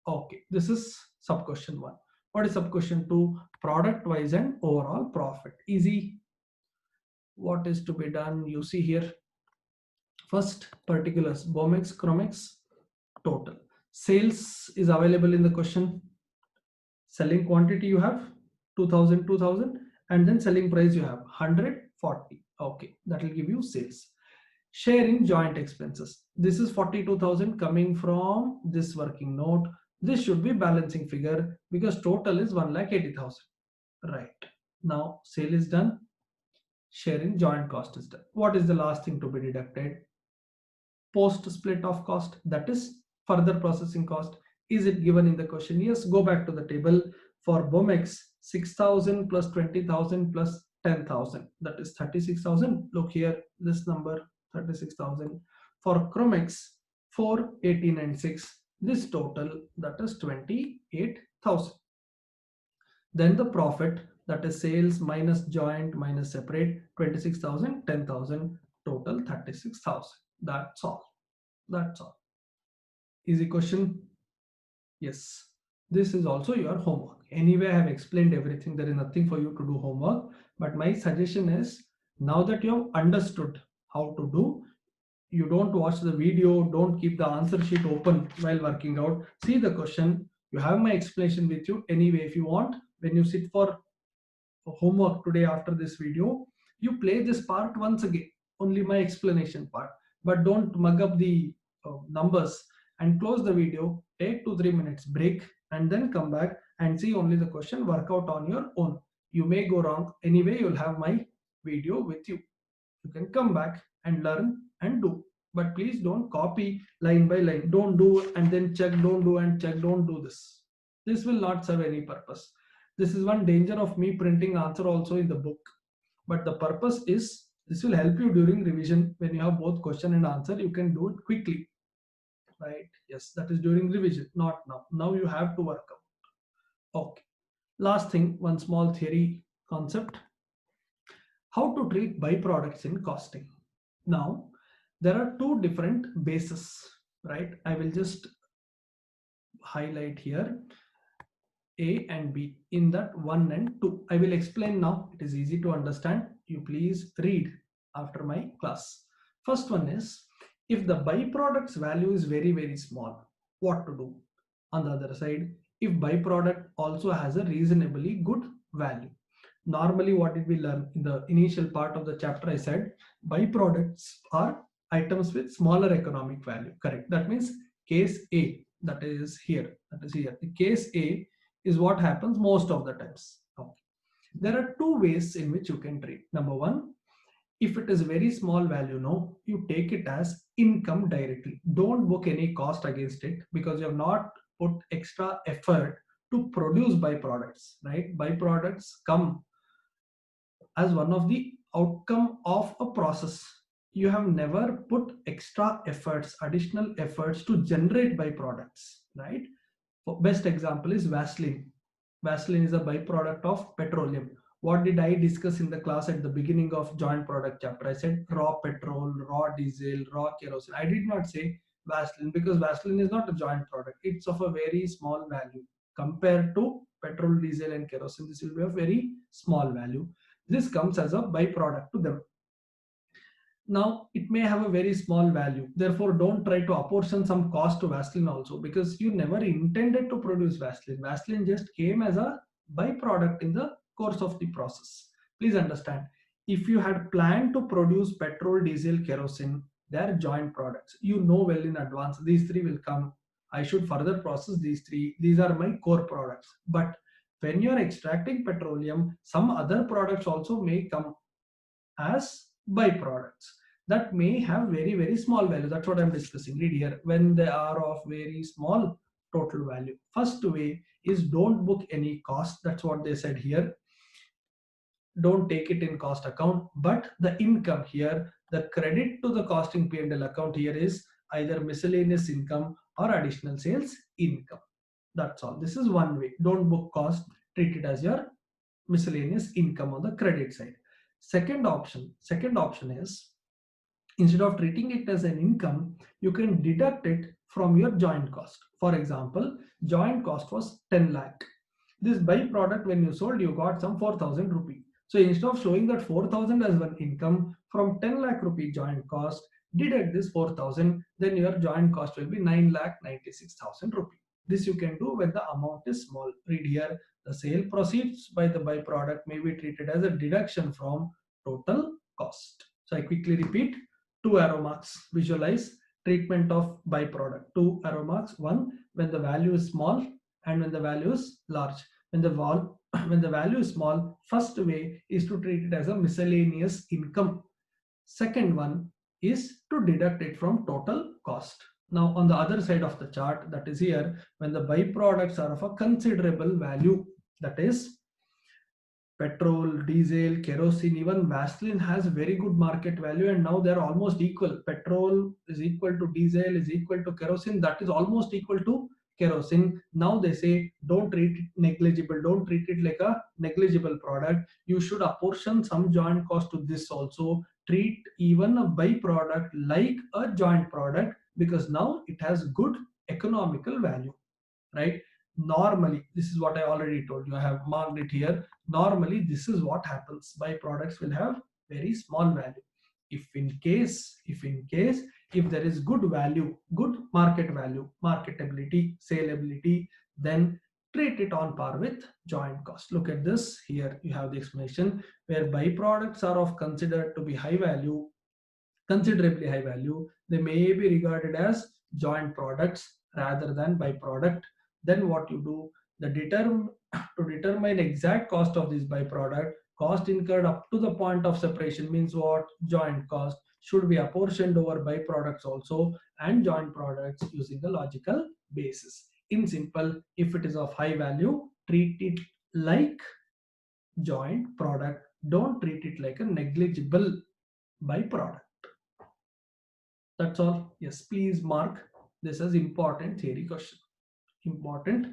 Speaker 1: Okay, this is sub question 1. What is sub question 2? Product wise and overall profit. Easy. What is to be done? You see here. First, particulars, Bomex, Chromex, total. Sales is available in the question. Selling quantity you have 2,000, 2,000, and then selling price you have 140. Okay, that will give you sales. Share in joint expenses. This is 42,000 coming from this working note. This should be balancing figure because total is 1,80,000. Right. Now sale is done. Sharing joint cost is done. What is the last thing to be deducted? Post split off cost, that is further processing cost. Is it given in the question? Yes. Go back to the table. For Bomex, 6,000 plus 20,000 plus 10,000, that is 36,000. Look here, this number 36,000. For Chromex, 4, 18 and 6, this total, that is 28,000. Then the profit, that is sales minus joint minus separate, 26,000, 10,000, total 36,000. That's all. That's all. Easy question? Yes. This is also your homework. Anyway, I have explained everything. There is nothing for you to do homework. But my suggestion is, now that you have understood how to do, you don't watch the video, don't keep the answer sheet open while working out. See the question. You have my explanation with you. Anyway, if you want, when you sit for homework today after this video, you play this part once again, only my explanation part. But don't mug up the numbers and close the video, take 2-3 minutes break and then come back and see only the question, work out on your own. You may go wrong. Anyway, you'll have my video with you. You can come back and learn and do. But please don't copy line by line. Don't do and then check, don't do and check, don't do this. This will not serve any purpose. This is one danger of me printing answer also in the book. But the purpose is, this will help you during revision. When you have both question and answer, you can do it quickly. Right? Yes, that is during revision, not now. Now you have to work out. Okay. Last thing, one small theory concept. How to treat byproducts in costing. Now, there are two different bases, right? I will just highlight here. A and B in that 1 and 2. I will explain now. It is easy to understand. You please read after my class. First one is, if the byproduct's value is very small, what to do? On the other side, if byproduct also has a reasonably good value. Normally, what did we learn in the initial part of the chapter? I said byproducts are items with smaller economic value. Correct. That means case A, that is here. The case A is what happens most of the times. Okay. There are two ways in which you can treat. Number one, if it is very small value, no, you take it as income directly. Don't book any cost against it because you have not put extra effort to produce byproducts, right? Byproducts come as one of the outcome of a process. You have never put extra efforts, additional efforts to generate byproducts, right? Best example is Vaseline. Vaseline is a byproduct of petroleum. What did I discuss in the class at the beginning of joint product chapter? I said raw petrol, raw diesel, raw kerosene. I did not say Vaseline because Vaseline is not a joint product. It's of a very small value compared to petrol, diesel and kerosene. This will be a very small value. This comes as a byproduct to them. Now it may have a very small value, therefore don't try to apportion some cost to Vaseline also, because you never intended to produce Vaseline. Vaseline just came as a byproduct in the course of the process. Please understand, if you had planned to produce petrol, diesel, kerosene, they are joint products. You know well in advance these three will come. I should further process these three. These are my core products. But when you are extracting petroleum, some other products also may come as byproducts that may have very small value. That's what I'm discussing. Read here. When they are of very small total value, first way is don't book any cost. That's what they said here. Don't take it in cost account, but the income here, the credit to the costing P&L account here is either miscellaneous income or additional sales income. That's all. This is one way. Don't book cost, treat it as your miscellaneous income on the credit side. Second option is, instead of treating it as an income, you can deduct it from your joint cost. For example, joint cost was 10 lakh. This byproduct, when you sold, you got some 4,000 rupee. So instead of showing that 4,000 as one income, from 10 lakh rupee joint cost, deduct this 4,000, then your joint cost will be 9,96,000 rupee. This you can do when the amount is small. Read here. The sale proceeds by the byproduct may be treated as a deduction from total cost. So I quickly repeat, two arrow marks. Visualize treatment of byproduct. Two arrow marks. One, when the value is small, and when the value is large. When the value is small, first way is to treat it as a miscellaneous income. Second one is to deduct it from total cost. Now on the other side of the chart, that is here, when the byproducts are of a considerable value, that is petrol, diesel, kerosene, even Vaseline has very good market value, and now they're almost equal. Petrol is equal to diesel, is equal to kerosene, that is almost equal to kerosene. Now they say don't treat it negligible, don't treat it like a negligible product. You should apportion some joint cost to this also. Treat even a byproduct like a joint product, because now it has good economical value, right? Normally, this is what I already told you. I have marked it here. Normally, this is what happens. Byproducts will have very small value. If there is good value, good market value, marketability, saleability, then treat it on par with joint cost. Look at this. Here you have the explanation where byproducts are of considered to be high value, considerably high value. They may be regarded as joint products rather than byproduct. Then what you do, to determine exact cost of this byproduct, cost incurred up to the point of separation means what? Joint cost should be apportioned over byproducts also and joint products using the logical basis. In simple, if it is of high value, treat it like joint product. Don't treat it like a negligible byproduct. That's all. Yes, please mark this as important theory question. Important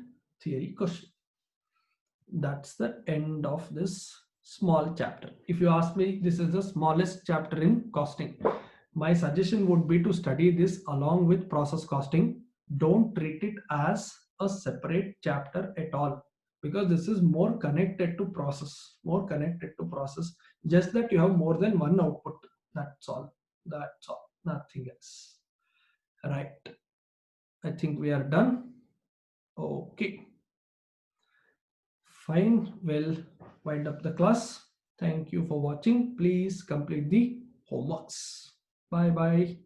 Speaker 1: theory question. That's the end of this small chapter. If you ask me, this is the smallest chapter in costing. My suggestion would be to study this along with process costing. Don't treat it as a separate chapter at all. because this is more connected to process, just that you have more than one output. That's all. Nothing else. Right. I think we are done. Okay. Fine. We'll wind up the class. Thank you for watching. Please complete the homeworks. Bye bye.